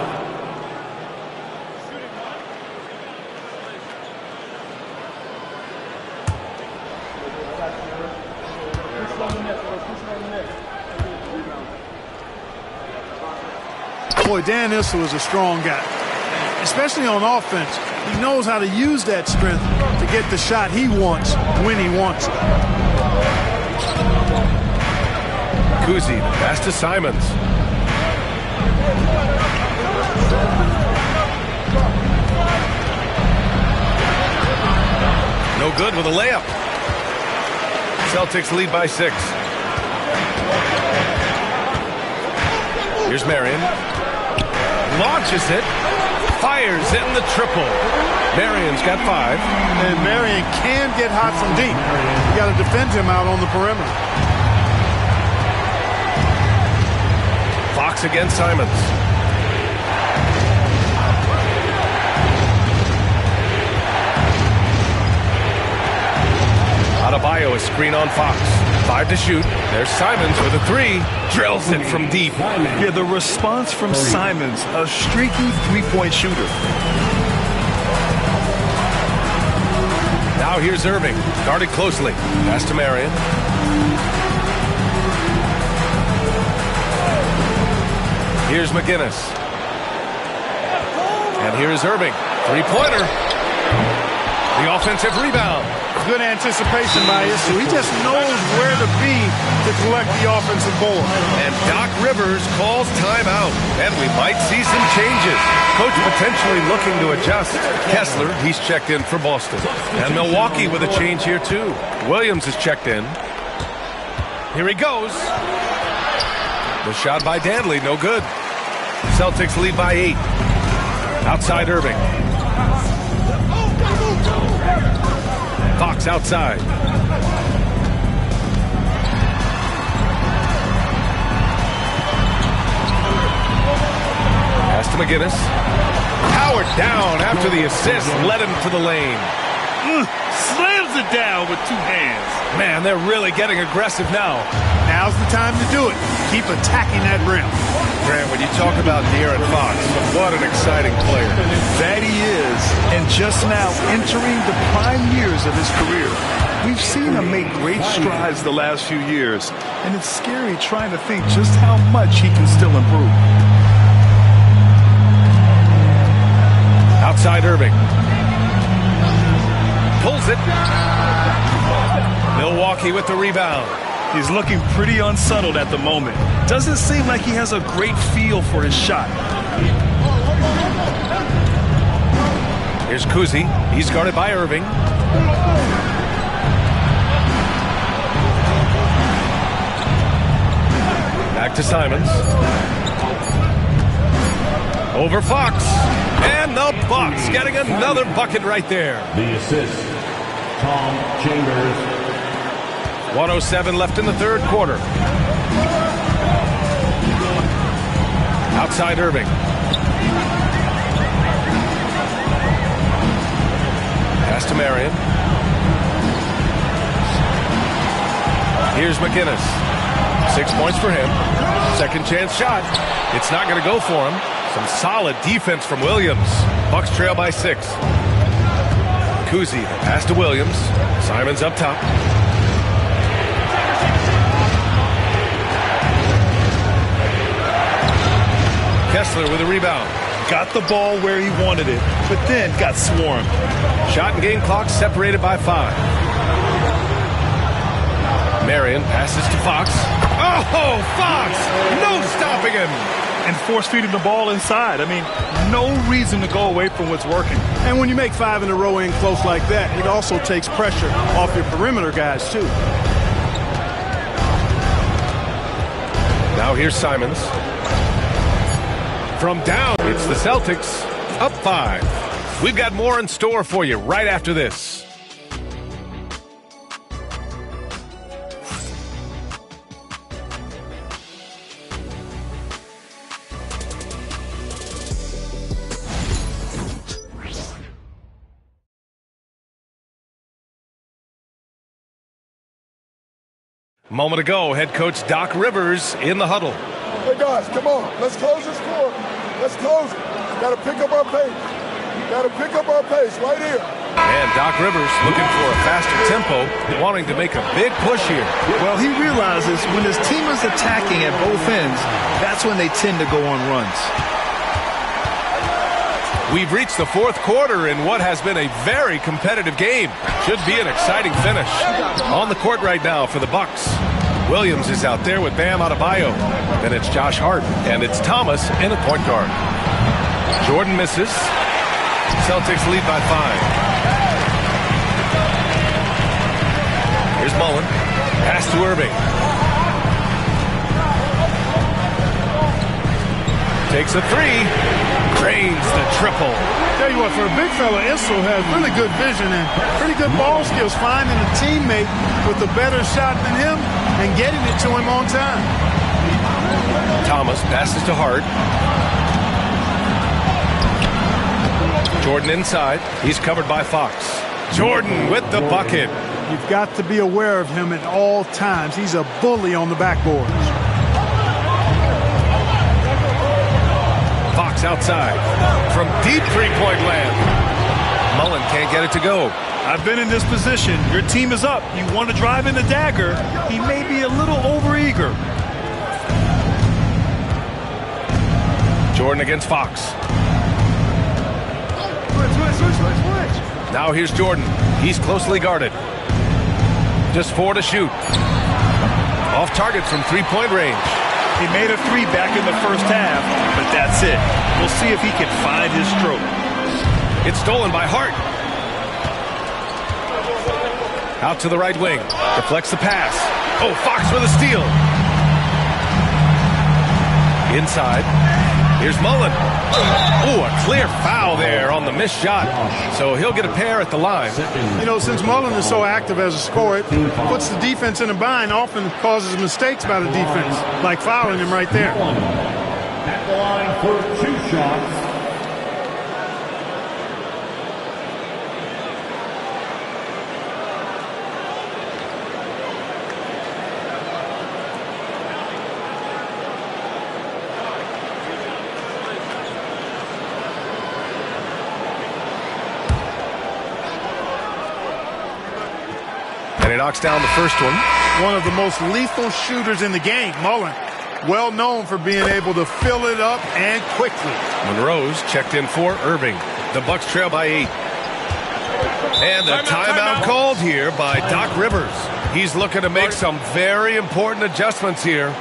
[SPEAKER 4] Boy, Dan Issel is a strong guy, especially on offense. He knows how to use that strength to get the shot he wants when he wants it.
[SPEAKER 2] Kuzi, pass to Simons. No good with a layup. Celtics lead by 6. Here's Marion. Launches it. Fires it in the triple. Marion's got 5.
[SPEAKER 4] And Marion can get hot from deep. You got to defend him out on the perimeter.
[SPEAKER 2] Fox against Simons. Adebayo is screen on Fox. 5 to shoot. There's Simons with a 3. Drills it from deep.
[SPEAKER 3] Yeah, the response from Simons, a streaky three-point shooter.
[SPEAKER 2] Now here's Irving. Guarded closely. Pass to Marion. Here's McGinnis. And here's Irving. 3-pointer. The offensive rebound.
[SPEAKER 4] Good anticipation by Issel. He just knows where to be to collect the offensive board.
[SPEAKER 2] And Doc Rivers calls timeout. And we might see some changes. Coach potentially looking to adjust. Kessler, he's checked in for Boston. And Milwaukee with a change here too. Williams is checked in. Here he goes. The shot by Danley, no good. Celtics lead by 8. Outside Irving. Fox outside. Pass to McGinnis. Powered down after the assist. Led him to the lane.
[SPEAKER 3] Slams it down with 2 hands.
[SPEAKER 2] Man, they're really getting aggressive now.
[SPEAKER 4] Now's the time to do it. Keep attacking that rim.
[SPEAKER 2] Grant, when you talk about De'Aaron Fox, what an exciting player.
[SPEAKER 3] That he is, and just now entering the prime years of his career. We've seen him make great strides the last few years, and it's scary trying to think just how much he can still improve.
[SPEAKER 2] Outside Irving. Cousy with the rebound.
[SPEAKER 3] He's looking pretty unsettled at the moment. Doesn't seem like he has a great feel for his shot.
[SPEAKER 2] Here's Cousy. He's guarded by Irving. Back to Simons. Over Fox. And the Bucks getting another bucket right there.
[SPEAKER 6] The assist, Tom Chambers.
[SPEAKER 2] 1:07 left in the third quarter. Outside Irving. Pass to Marion. Here's McInnes. 6 points for him. Second chance shot. It's not going to go for him. Some solid defense from Williams. Bucks trail by 6. Cousy, pass to Williams. Simons up top. Kessler with a rebound.
[SPEAKER 3] Got the ball where he wanted it, but then got swarmed.
[SPEAKER 2] Shot and game clock separated by 5. Marion passes to Fox. Oh, Fox! No stopping him!
[SPEAKER 3] And force-feeding the ball inside. I mean, no reason to go away from what's working.
[SPEAKER 4] And when you make 5 in a row in close like that, it also takes pressure off your perimeter guys, too.
[SPEAKER 2] Now here's Simons. From down, it's the Celtics, up 5. We've got more in store for you right after this. Moment ago, head coach Doc Rivers in the huddle.
[SPEAKER 7] Hey guys, come on. Let's close this score. Let's close it. Got to pick up our pace. Got to pick up our pace right here.
[SPEAKER 2] And Doc Rivers looking for a faster tempo, wanting to make a big push here.
[SPEAKER 3] Well, he realizes when his team is attacking at both ends, that's when they tend to go on runs.
[SPEAKER 2] We've reached the fourth quarter in what has been a very competitive game. Should be an exciting finish. On the court right now for the Bucks. Williams is out there with Bam Adebayo. Then it's Josh Hart, and it's Thomas in a point guard. Jordan misses. Celtics lead by 5. Here's Mullen. Pass to Irving. Takes a 3. Drains the triple.
[SPEAKER 4] Tell you what, for a big fella, Issel has really good vision and pretty good ball skills, finding a teammate with a better shot than him and getting it to him on time.
[SPEAKER 2] Thomas passes to Hart. Jordan inside. He's covered by Fox. Jordan with the bucket.
[SPEAKER 4] You've got to be aware of him at all times. He's a bully on the backboard.
[SPEAKER 2] Fox outside from deep three-point land. Mullen can't get it to go.
[SPEAKER 3] I've been in this position. Your team is up. You want to drive in the dagger. He may be a little overeager.
[SPEAKER 2] Jordan against Fox.
[SPEAKER 3] Switch.
[SPEAKER 2] Now here's Jordan. He's closely guarded. Just 4 to shoot. Off target from three-point range.
[SPEAKER 3] He made a 3 back in the first half, but that's it. We'll see if he can find his stroke.
[SPEAKER 2] It's stolen by Hart. Out to the right wing. Deflects the pass. Oh, Fox with a steal. Inside. Here's Mullen. Oh, a clear foul there on the missed shot. So he'll get a pair at the line.
[SPEAKER 4] You know, since Mullen is so active as a scorer, it puts the defense in a bind, often causes mistakes by the defense, like fouling him right there.
[SPEAKER 6] At the line for 2 shots.
[SPEAKER 2] And he knocks down the first one.
[SPEAKER 4] One of the most lethal shooters in the game, Mullen. Well known for being able to fill it up and quickly.
[SPEAKER 2] Monroe's checked in for Irving. The Bucks trail by 8. And the timeout called here by Doc Rivers. He's looking to make some very important adjustments here.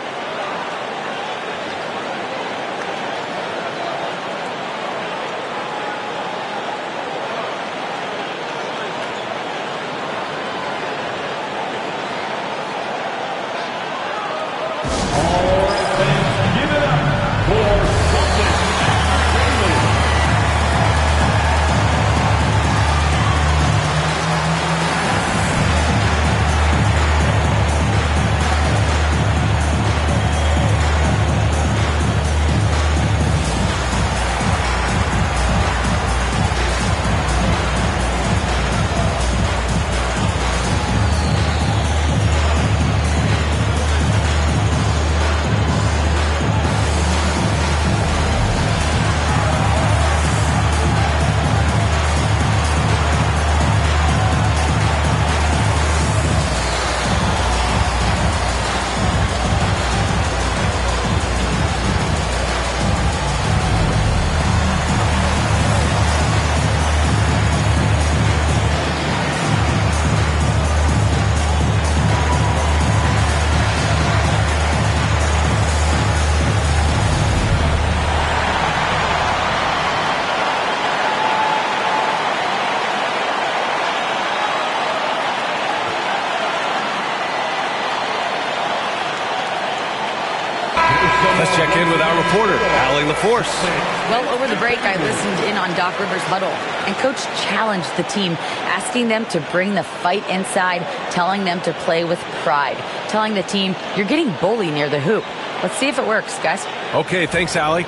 [SPEAKER 2] Let's check in with our reporter, Allie LaForce.
[SPEAKER 5] Well, over the break, I listened in on Doc Rivers' huddle, and Coach challenged the team, asking them to bring the fight inside, telling them to play with pride, telling the team, you're getting bullied near the hoop. Let's see if it works, guys.
[SPEAKER 2] Okay, thanks, Allie.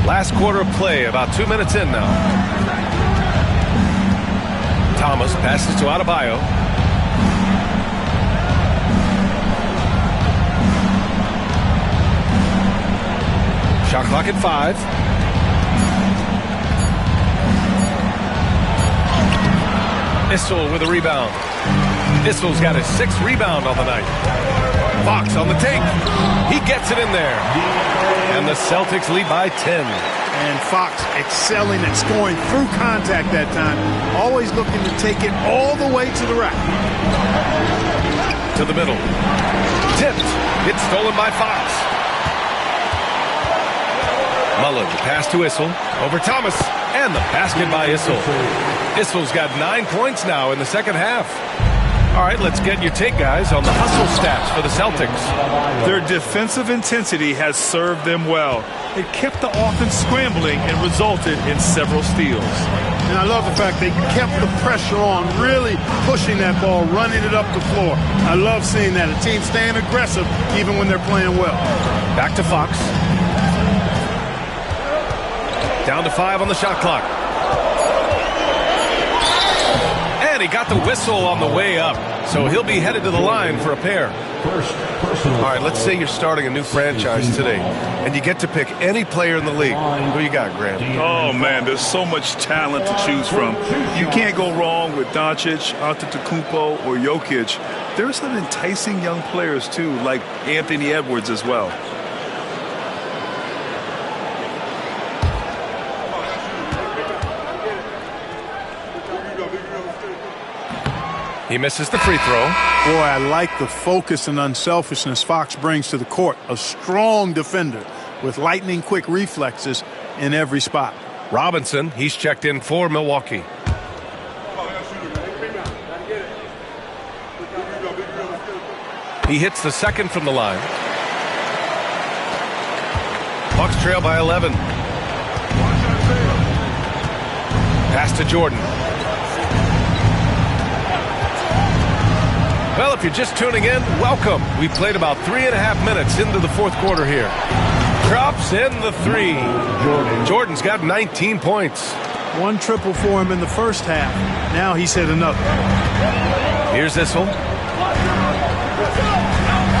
[SPEAKER 2] Last quarter of play, about 2 minutes in now. Thomas passes to Adebayo. Shot clock at 5. Issel with a rebound. Issel's got his 6th rebound on the night. Fox on the take. He gets it in there. And the Celtics lead by 10.
[SPEAKER 4] And Fox excelling at scoring through contact that time. Always looking to take it all the way to the rack.
[SPEAKER 2] To the middle. Tipped. It's stolen by Fox. Mullen pass to Issel. Over Thomas. And the basket by Issel. Issel's got 9 points now in the second half. All right, let's get your take, guys, on the hustle stats for the Celtics.
[SPEAKER 3] Their defensive intensity has served them well. It kept the offense scrambling and resulted in several steals.
[SPEAKER 4] And I love the fact they kept the pressure on, really pushing that ball, running it up the floor. I love seeing that. A team staying aggressive even when they're playing well.
[SPEAKER 2] Back to Fox. Down to 5 on the shot clock. And he got the whistle on the way up, so he'll be headed to the line for a pair. All right, let's say you're starting a new franchise today, and you get to pick any player in the league. Who you got, Grant?
[SPEAKER 3] Oh, man, there's so much talent to choose from. You can't go wrong with Doncic, Antetokounmpo, or Jokic. There's some enticing young players, too, like Anthony Edwards as well.
[SPEAKER 2] He misses the free throw.
[SPEAKER 4] Boy, I like the focus and unselfishness Fox brings to the court. A strong defender with lightning-quick reflexes in every spot.
[SPEAKER 2] Robinson, he's checked in for Milwaukee. He hits the second from the line. Bucks trail by 11. Pass to Jordan. Well, if you're just tuning in, welcome. We played about 3.5 minutes into the fourth quarter here. Drops in the 3. Jordan's got 19 points.
[SPEAKER 4] 1 triple for him in the first half. Now he's hit another.
[SPEAKER 2] Here's Issel.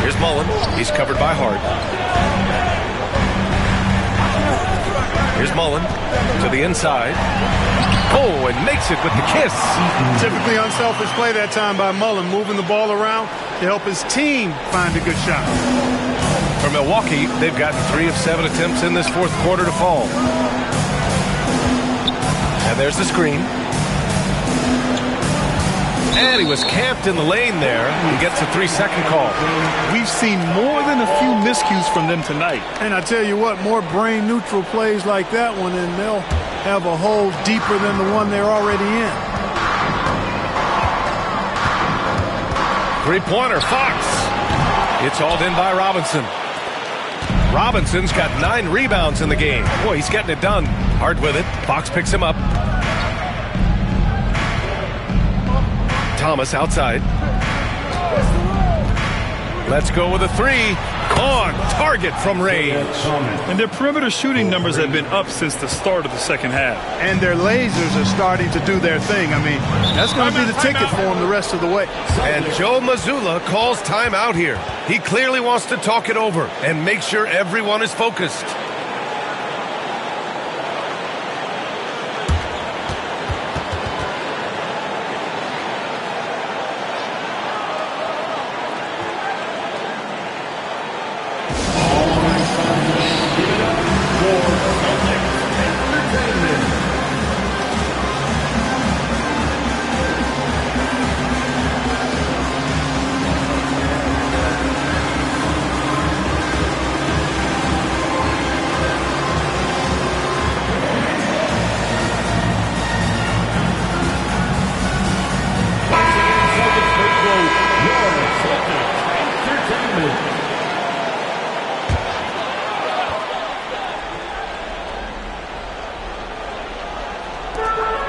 [SPEAKER 2] Here's Mullen. He's covered by Hart. Here's Mullen to the inside. Oh, and makes it with the kiss.
[SPEAKER 4] Typically unselfish play that time by Mullen, moving the ball around to help his team find a good shot.
[SPEAKER 2] For For Milwaukee, they've gotten 3 of 7 attempts in this fourth quarter to fall. And there's the screen. And he was camped in the lane there. He gets a 3-second call.
[SPEAKER 3] We've seen more than a few miscues from them tonight.
[SPEAKER 4] And I tell you what, more brain-neutral plays like that one, and they'll have a hole deeper than the one they're already in.
[SPEAKER 2] Three-pointer, Fox. It's hauled in by Robinson. Robinson's got 9 rebounds in the game. Boy, he's getting it done. Hard with it. Fox picks him up. Thomas outside. Let's go with a 3. On target from range.
[SPEAKER 3] And their perimeter shooting numbers have been up since the start of the second half.
[SPEAKER 4] And their lasers are starting to do their thing. I mean, that's going to be the ticket for them the rest of the way.
[SPEAKER 2] And Joe Mazzulla calls timeout here. He clearly wants to talk it over and make sure everyone is focused.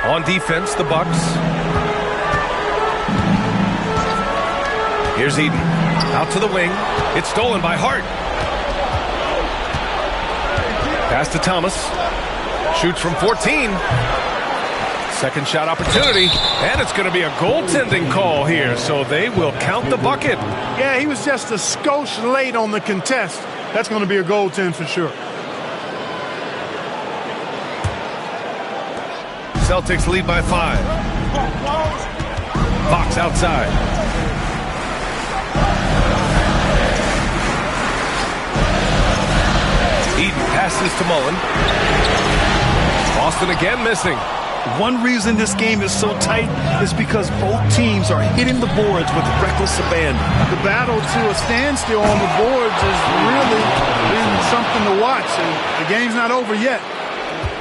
[SPEAKER 2] On defense, the Bucks. Here's Eden. Out to the wing. It's stolen by Hart. Pass to Thomas. Shoots from 14. Second shot opportunity. And it's going to be a goaltending call here, so they will count the bucket.
[SPEAKER 4] Yeah, he was just a skosh late on the contest. That's going to be a goaltend for sure.
[SPEAKER 2] Celtics lead by 5. Fox outside. Eden passes to Mullen. Boston again missing.
[SPEAKER 3] One reason this game is so tight is because both teams are hitting the boards with reckless abandon.
[SPEAKER 4] The battle to a standstill on the boards has really been something to watch. And the game's not over yet.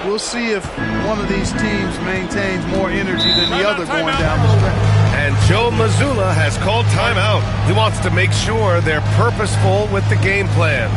[SPEAKER 4] We'll see if one of these teams maintains more energy than the other going down the stretch.
[SPEAKER 2] And Joe Mazzulla has called timeout. He wants to make sure they're purposeful with the game plan.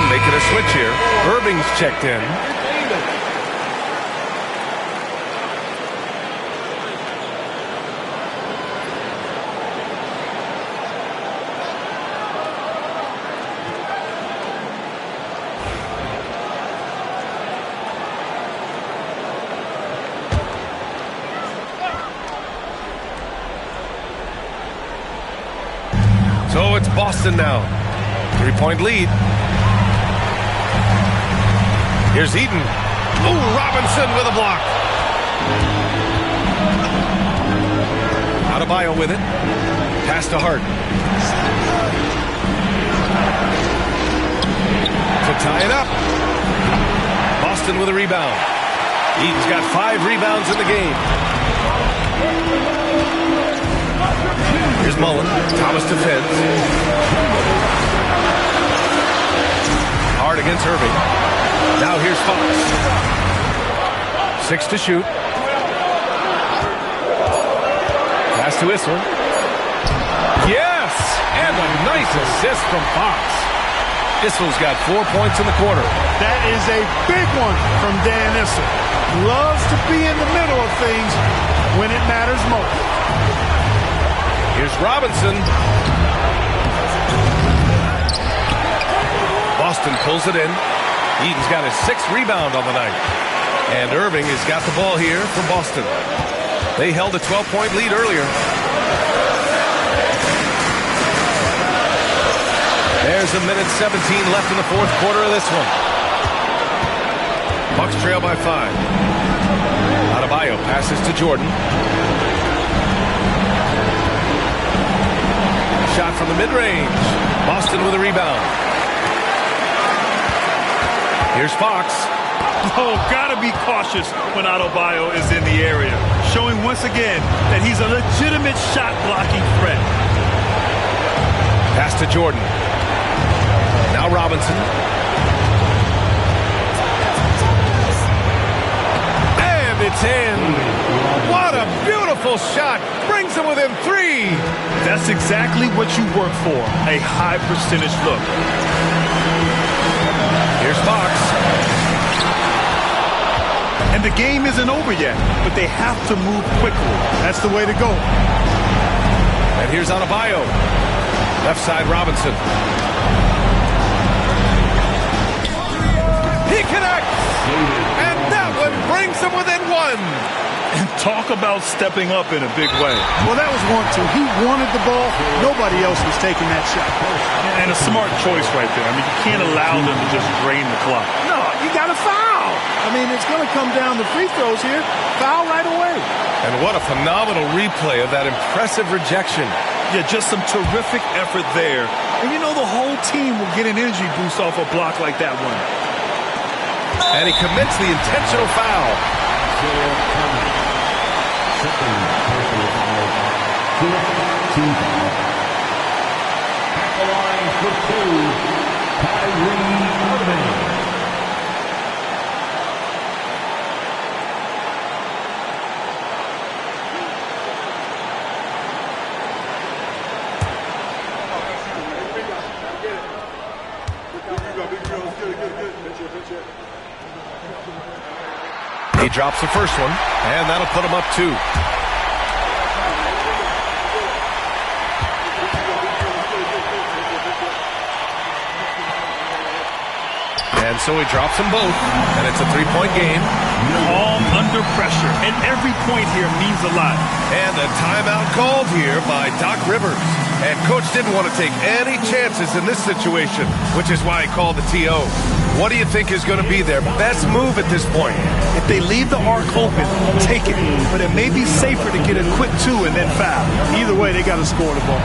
[SPEAKER 2] Making a switch here. Irving's checked in. So it's Boston now. 3-point lead. Here's Eaton. Ooh, Robinson with a block. Adebayo with it. Pass to Hart. To tie it up. Boston with a rebound. Eaton's got 5 rebounds in the game. Here's Mullen. Thomas defends. Hard against Irving. Now here's Fox. 6 to shoot. Pass to Issel. Yes! And a nice assist from Fox. Issel's got 4 points in the quarter.
[SPEAKER 4] That is a big one from Dan Issel. Loves to be in the middle of things when it matters most.
[SPEAKER 2] Here's Robinson. Boston pulls it in. Eaton's got his 6th rebound on the night. And Irving has got the ball here for Boston. They held a 12-point lead earlier. There's a minute 17 left in the 4th quarter of this one. Bucks trail by 5. Adebayo passes to Jordan. Shot from the mid-range. Boston with a rebound. Here's Fox.
[SPEAKER 3] Oh, gotta be cautious when Adebayo is in the area. Showing once again that he's a legitimate shot-blocking threat.
[SPEAKER 2] Pass to Jordan. Now Robinson. And it's in. What a beautiful shot. Brings him within 3.
[SPEAKER 3] That's exactly what you work for. A high percentage look.
[SPEAKER 2] Here's Fox.
[SPEAKER 3] And the game isn't over yet, but they have to move quickly.
[SPEAKER 4] That's the way to go.
[SPEAKER 2] And here's Adebayo. Left side Robinson. He connects! And that one brings him within 1.
[SPEAKER 3] And talk about stepping up in a big way.
[SPEAKER 4] Well, that was 1-2. He wanted the ball. Nobody else was taking that shot.
[SPEAKER 3] And a smart choice right there. I mean, you can't allow them to just drain the clock.
[SPEAKER 4] No, you got to foul. I mean, it's going to come down to free throws here. Foul right away.
[SPEAKER 2] And what a phenomenal replay of that impressive rejection.
[SPEAKER 3] Yeah, just some terrific effort there. And you know the whole team will get an energy boost off a block like that one.
[SPEAKER 2] And he commits the intentional foul.
[SPEAKER 6] At the line for 2, Kyrie Irving.
[SPEAKER 2] He drops the first one, and that'll put him up 2. And so he drops them both, and it's a 3-point game.
[SPEAKER 3] Calm under pressure, and every point here means a lot.
[SPEAKER 2] And a timeout called here by Doc Rivers. And Coach didn't want to take any chances in this situation, which is why he called the TO. What do you think is going to be their best move at this point?
[SPEAKER 3] If they leave the arc open, take it. But it may be safer to get a quick 2 and then foul.
[SPEAKER 4] Either way, they got to score the ball.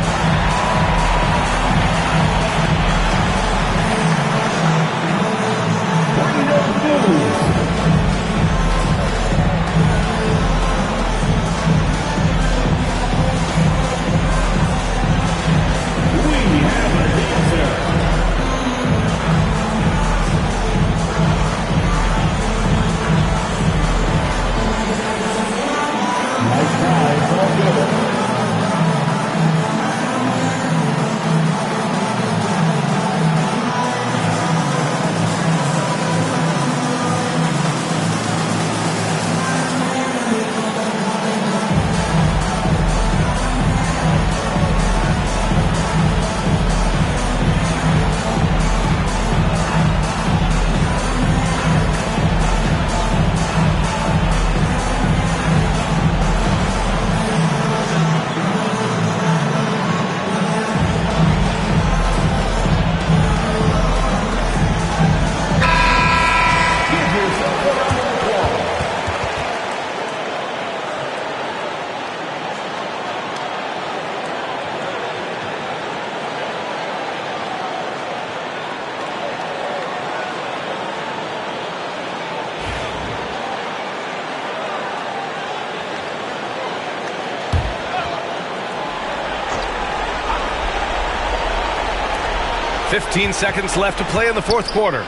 [SPEAKER 2] 15 seconds left to play in the fourth quarter.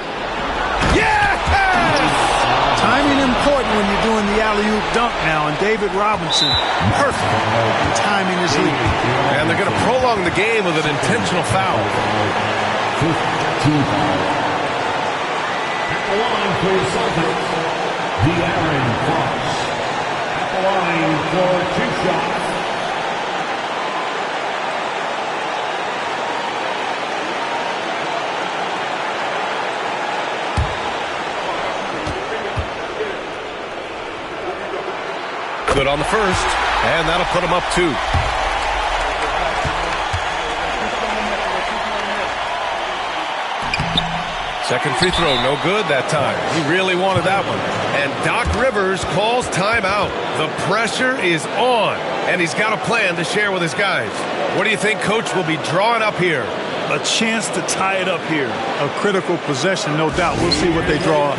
[SPEAKER 2] Yes!
[SPEAKER 4] Timing important when you're doing the alley-oop dunk now, and David Robinson, perfect in timing his lead.
[SPEAKER 2] And they're going to prolong the game with an intentional foul.
[SPEAKER 6] 15 foul. At the line for the Celtics, De'Aaron Fox. At the line for 2 shots.
[SPEAKER 2] Good on the first, and that'll put him up 2. Second free throw, no good that time. He really wanted that one. And Doc Rivers calls timeout. The pressure is on, and he's got a plan to share with his guys. What do you think Coach will be drawing up here?
[SPEAKER 3] A chance to tie it up here.
[SPEAKER 4] A critical possession, no doubt. We'll see what they draw up.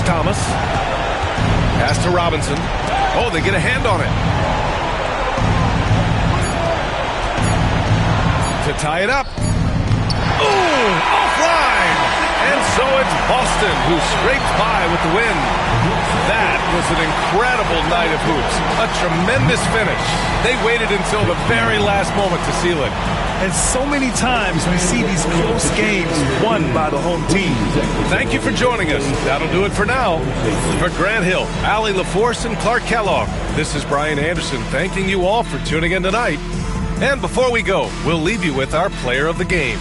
[SPEAKER 2] Thomas. Pass to Robinson. Oh, they get a hand on it. To tie it up. Ooh, offline. And so it's Boston who scraped by with the win. That was an incredible night of hoops. A tremendous finish. They waited until the very last moment to seal it.
[SPEAKER 3] And so many times we see these close games won by the home team.
[SPEAKER 2] Thank you for joining us. That'll do it for now. For Grant Hill, Allie LaForce, and Clark Kellogg, this is Brian Anderson thanking you all for tuning in tonight. And before we go, we'll leave you with our player of the game.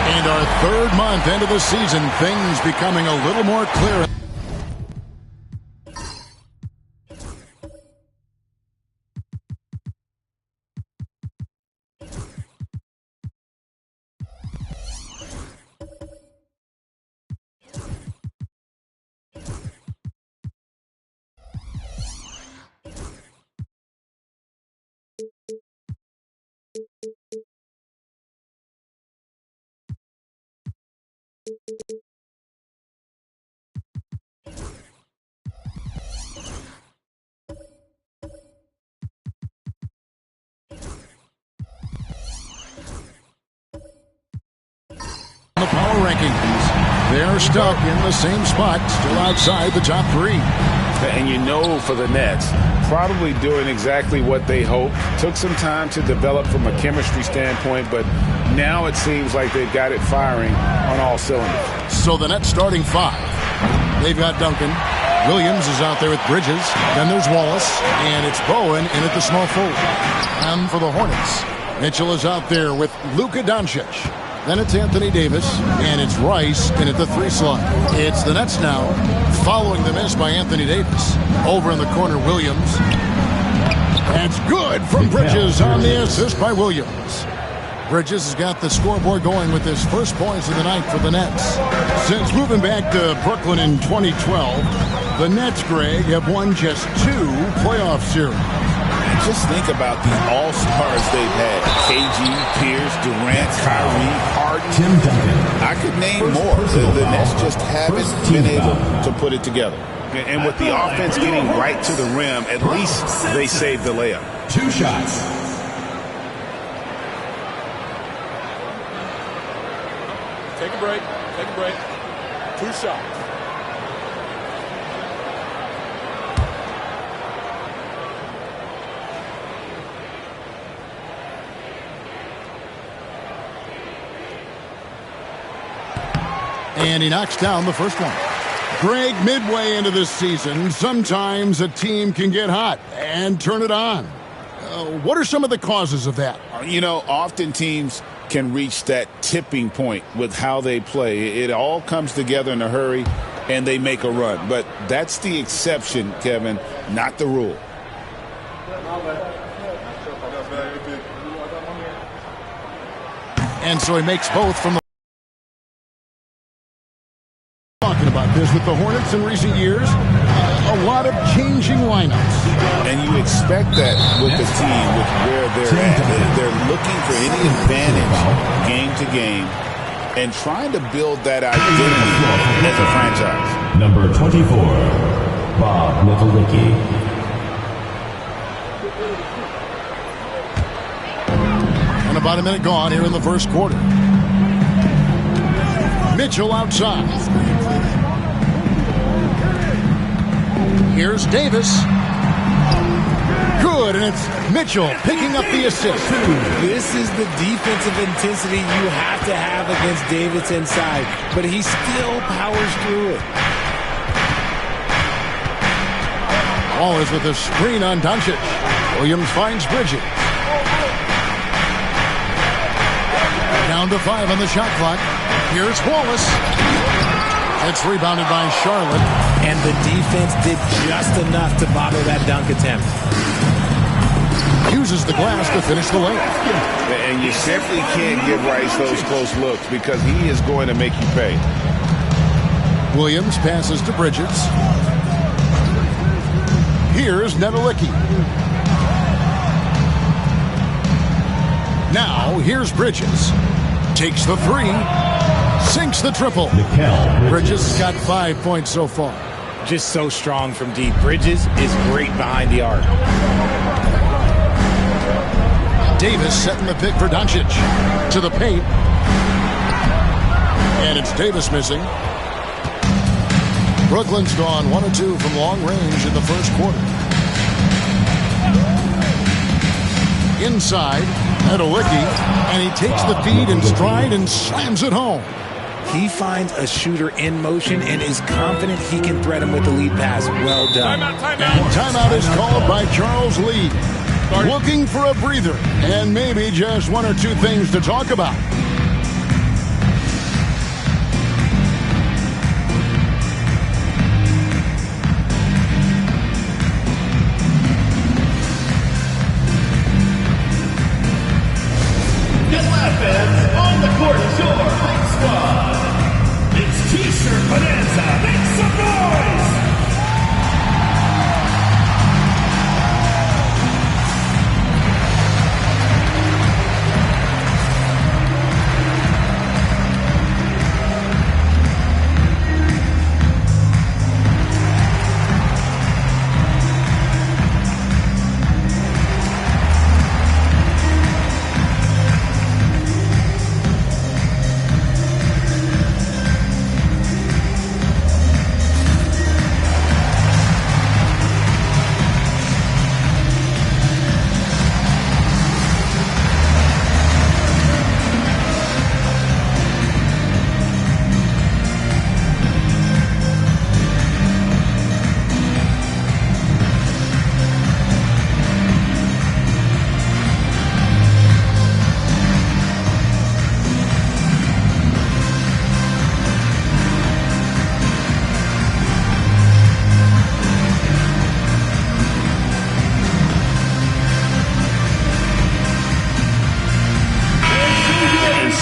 [SPEAKER 10] And our third month into the season, things becoming a little more clear. The power rankings, they're stuck in the same spot, still outside the top three.
[SPEAKER 11] And you know, for the Nets, probably doing exactly what they hoped. Took some time to develop from a chemistry standpoint, but now it seems like they've got it firing on all cylinders.
[SPEAKER 10] So the Nets starting five. They've got Duncan. Williams is out there with Bridges. Then there's Wallace, and it's Bowen in at the small forward. And for the Hornets, Mitchell is out there with Luka Doncic. Then it's Anthony Davis, and it's Rice in at the 3 slot. It's the Nets now, following the miss by Anthony Davis. Over in the corner, Williams. That's good from Bridges on the assist by Williams. Bridges has got the scoreboard going with his first points of the night for the Nets. Since moving back to Brooklyn in 2012, the Nets, Greg, have won just 2 playoff series.
[SPEAKER 11] Just think about the all-stars they've had. KG, Pierce, Durant, Kyrie, Harden.
[SPEAKER 6] Tim Duncan.
[SPEAKER 11] I could name more. The Nets just haven't been able to put it together. And with the offense getting right to the rim, at least they saved the layup.
[SPEAKER 6] 2 shots.
[SPEAKER 9] Take a break. Take a break. 2 shots.
[SPEAKER 10] And he knocks down the first one. Greg, midway into this season, sometimes a team can get hot and turn it on. What are some of the causes of that?
[SPEAKER 11] You know, often teams can reach that tipping point with how they play. It all comes together in a hurry, and they make a run. But that's the exception, Kevin, not the rule.
[SPEAKER 10] And so he makes both from the... Talking about this with the Hornets in recent years, a lot of changing lineups.
[SPEAKER 11] And you expect that with the team, with where they're at. They're looking for any advantage game to game and trying to build that identity as a franchise.
[SPEAKER 6] Number 24, Bob Nicolicki.
[SPEAKER 10] And about a minute gone here in the first quarter. Mitchell outside. Here's Davis. Good, and it's Mitchell picking up the assist.
[SPEAKER 12] This is the defensive intensity you have to have against Davis inside, but he still powers through it.
[SPEAKER 10] Wallace with a screen on Doncic. Williams finds Bridges. Down to 5 on the shot clock. Here's Wallace. It's rebounded by Charlotte.
[SPEAKER 12] And the defense did just enough to bother that dunk attempt.
[SPEAKER 10] Uses the glass to finish the layup.
[SPEAKER 11] And you simply can't give Rice those close looks because he is going to make you pay.
[SPEAKER 10] Williams passes to Bridges. Here's Nedelicki. Now, here's Bridges. Takes the three. Sinks the triple. Bridges got 5 points so far.
[SPEAKER 12] Just so strong from deep. Bridges is great behind the arc.
[SPEAKER 10] Davis setting the pick for Doncic. To the paint. And it's Davis missing. Brooklyn's gone 1 of 2 from long range in the first quarter. Inside, Nedelicki, and he takes the feed in stride and slams it home.
[SPEAKER 12] He finds a shooter in motion and is confident he can thread him with the lead pass. Well done.
[SPEAKER 10] And timeout is called by Charles Lee. Looking for a breather and maybe just 1 or 2 things to talk about.
[SPEAKER 6] On the court, your home squad. It's T-shirt Bonanza. Make some noise!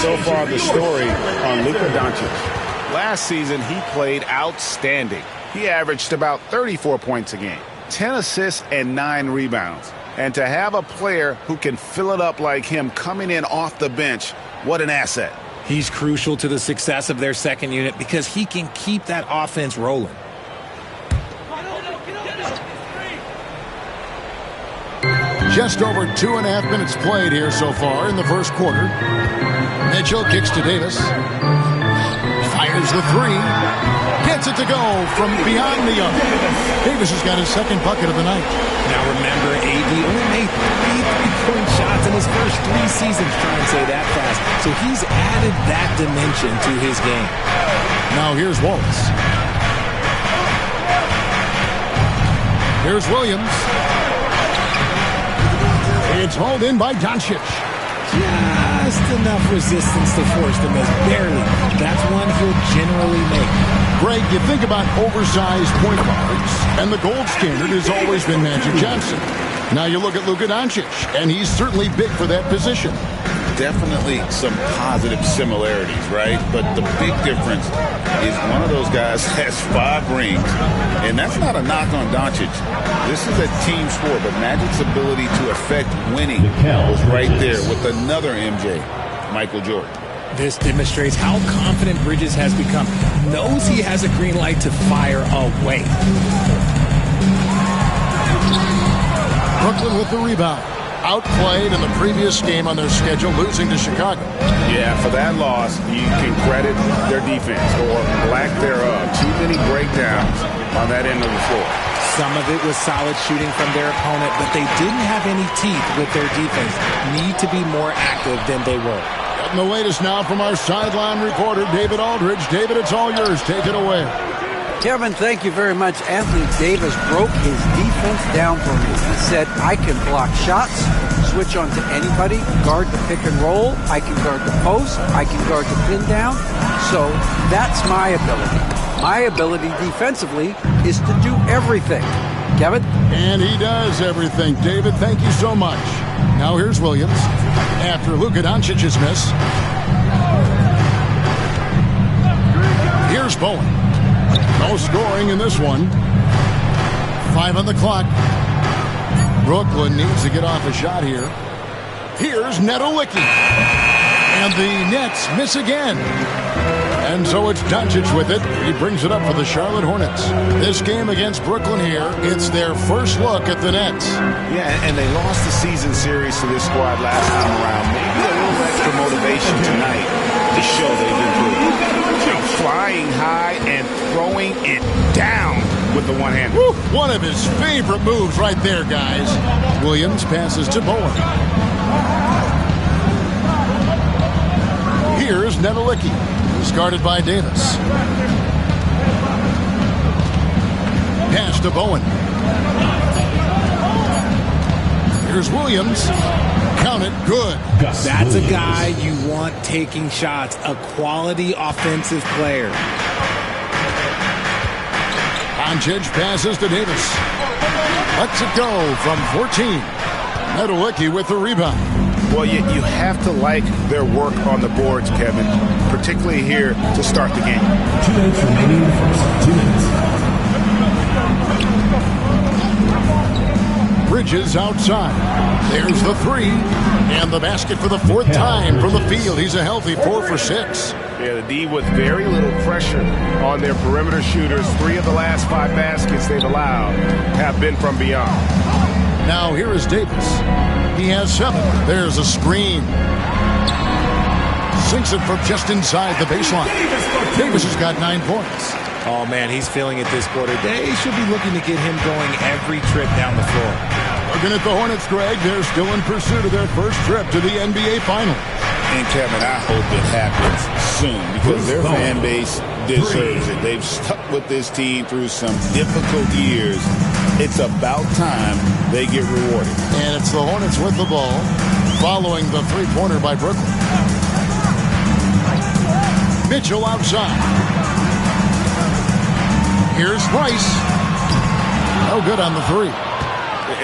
[SPEAKER 11] So far, the story on Luka Doncic. Last season, he played outstanding. He averaged about 34 points a game, 10 assists, and 9 rebounds. And to have a player who can fill it up like him coming in off the bench, what an asset.
[SPEAKER 12] He's crucial to the success of their second unit because he can keep that offense rolling.
[SPEAKER 10] Just over 2.5 minutes played here so far in the first quarter. Mitchell kicks to Davis. Fires the three. Gets it to go from beyond the arc. Davis has got his second bucket of the night.
[SPEAKER 12] Now remember, AD only made 3 3-point shots in his first 3 seasons. Try and say that fast. So he's added that dimension to his game.
[SPEAKER 10] Now here's Wallace. Here's Williams. It's hauled in by Doncic.
[SPEAKER 12] Just enough resistance to force the miss. Barely. That's one he'll generally make.
[SPEAKER 10] Greg, you think about oversized point guards, and the gold standard has always been Magic Johnson. Now you look at Luka Doncic, and he's certainly big for that position.
[SPEAKER 11] Definitely some positive similarities, right? But the big difference is one of those guys has 5 rings, and that's not a knock on Doncic. This is a team sport, but Magic's ability to affect winning was right there with another MJ, Michael Jordan.
[SPEAKER 12] This demonstrates how confident Bridges has become. Knows he has a green light to fire away.
[SPEAKER 10] Brooklyn with the rebound. Outplayed in the previous game on their schedule, losing to Chicago.
[SPEAKER 11] Yeah, for that loss, you can credit their defense or lack thereof. Too many breakdowns on that end of the floor.
[SPEAKER 12] Some of it was solid shooting from their opponent, but they didn't have any teeth with their defense. Need to be more active than they were.
[SPEAKER 10] Getting the latest now from our sideline reporter, David Aldridge. David, it's all yours. Take it away.
[SPEAKER 13] Kevin, thank you very much. Anthony Davis broke his defense down for me. He said, I can block shots, switch on to anybody, guard the pick and roll, I can guard the post, I can guard the pin down. So that's my ability. My ability defensively is to do everything. Kevin?
[SPEAKER 10] And he does everything. David, thank you so much. Now here's Williams. After Luka Doncic's miss. Here's Bowen. No scoring in this one. 5 on the clock. Brooklyn needs to get off a shot here. Here's Nedolicki. And the Nets miss again. And so it's Doncic with it. He brings it up for the Charlotte Hornets. This game against Brooklyn here, it's their first look at the Nets.
[SPEAKER 11] Yeah, and they lost the season series to this squad last time around. Maybe a little extra motivation tonight to show they've improved. Flying high and throwing it down with the one hand.
[SPEAKER 10] One of his favorite moves right there, guys. Williams passes to Bowen. Here's Nedolicki. He's guarded by Davis. Pass to Bowen. Here's Williams. Count it, good.
[SPEAKER 12] That's a guy you want taking shots, a quality offensive player.
[SPEAKER 10] Doncic passes to Davis. Lets it go from 14. Nedolicki with the rebound.
[SPEAKER 11] Well, you have to like their work on the boards, Kevin, particularly here to start the game.
[SPEAKER 6] 2 minutes remaining in the first. 2 minutes.
[SPEAKER 10] Bridges outside. There's the three. And the basket for the fourth time from the field. He's a healthy 4 for 6.
[SPEAKER 11] Yeah, the D with very little pressure on their perimeter shooters. 3 of the last 5 baskets they've allowed have been from beyond.
[SPEAKER 10] Now here is Davis. He has 7. There's a screen. Sinks it from just inside the baseline. Davis has got 9 points.
[SPEAKER 12] Oh, man, he's feeling it this quarter. They should be looking to get him going every trip down the floor.
[SPEAKER 10] Looking at the Hornets, Greg, they're still in pursuit of their first trip to the NBA Finals.
[SPEAKER 11] And, Kevin, I hope it happens soon because their fan base deserves it. They've stuck with this team through some difficult years. It's about time they get rewarded.
[SPEAKER 10] And it's the Hornets with the ball following the three-pointer by Brooklyn. Mitchell outside. Here's Rice. No good on the 3.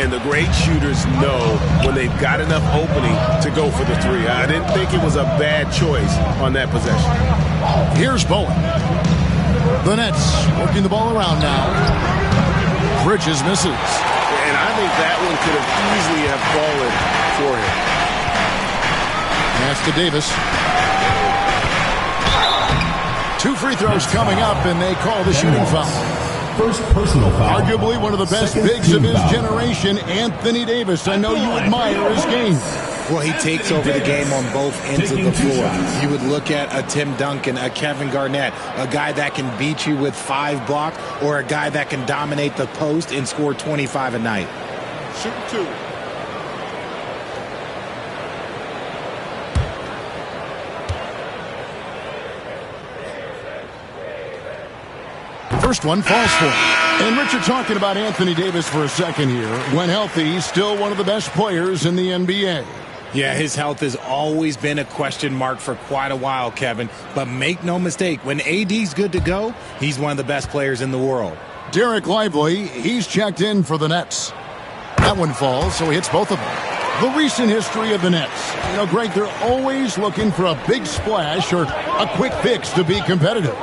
[SPEAKER 11] And the great shooters know when they've got enough opening to go for the 3. I didn't think it was a bad choice on that possession.
[SPEAKER 10] Here's Bowen. The Nets working the ball around now. Bridges misses.
[SPEAKER 11] And I think that one could have easily have fallen for him.
[SPEAKER 10] Pass to Davis. 2 free throws coming up, and they call the shooting foul.
[SPEAKER 6] First personal foul.
[SPEAKER 10] Arguably one of the best bigs of his generation, Anthony Davis. I know you admire his game.
[SPEAKER 12] Well, he takes over the game on both ends of the floor. You would look at a Tim Duncan, a Kevin Garnett, a guy that can beat you with 5 blocks, or a guy that can dominate the post and score 25 a night.
[SPEAKER 10] Shoot 2. First one falls for him. And Richard, talking about Anthony Davis for a second here. When healthy, he's still one of the best players in the NBA.
[SPEAKER 12] Yeah, his health has always been a question mark for quite a while, Kevin. But make no mistake, when AD's good to go, he's one of the best players in the world.
[SPEAKER 10] Derek Lively, he's checked in for the Nets. That one falls, so he hits both of them. The recent history of the Nets. You know, Greg, they're always looking for a big splash or a quick fix to be competitive.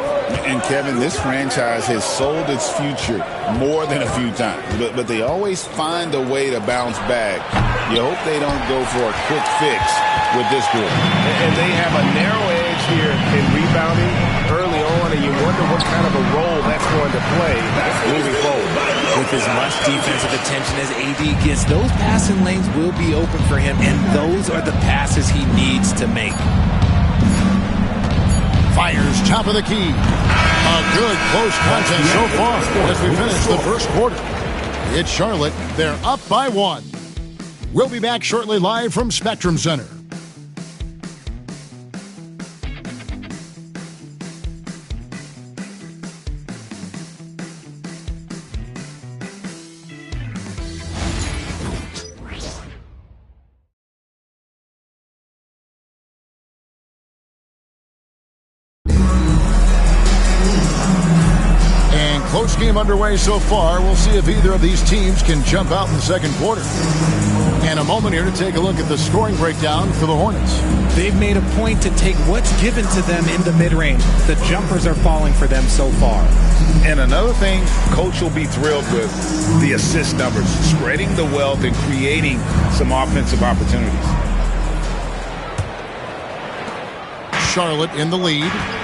[SPEAKER 11] And, Kevin, this franchise has sold its future more than a few times. But they always find a way to bounce back. You hope they don't go for a quick fix with this group. And they have a narrow edge here in rebounding early on, and you wonder what kind of a role that's going to play moving forward.
[SPEAKER 12] With as much defensive attention as AD gets, those passing lanes will be open for him, and those are the passes he needs to make.
[SPEAKER 10] Fires top of the key. A good close contest so far as we finish the first quarter. It's Charlotte. They're up by 1. We'll be back shortly live from Spectrum Center. Close game underway so far. We'll see if either of these teams can jump out in the second quarter. And a moment here to take a look at the scoring breakdown for the Hornets.
[SPEAKER 12] They've made a point to take what's given to them in the mid-range. The jumpers are falling for them so far.
[SPEAKER 11] And another thing, Coach will be thrilled with the assist numbers, spreading the wealth and creating some offensive opportunities.
[SPEAKER 10] Charlotte in the lead.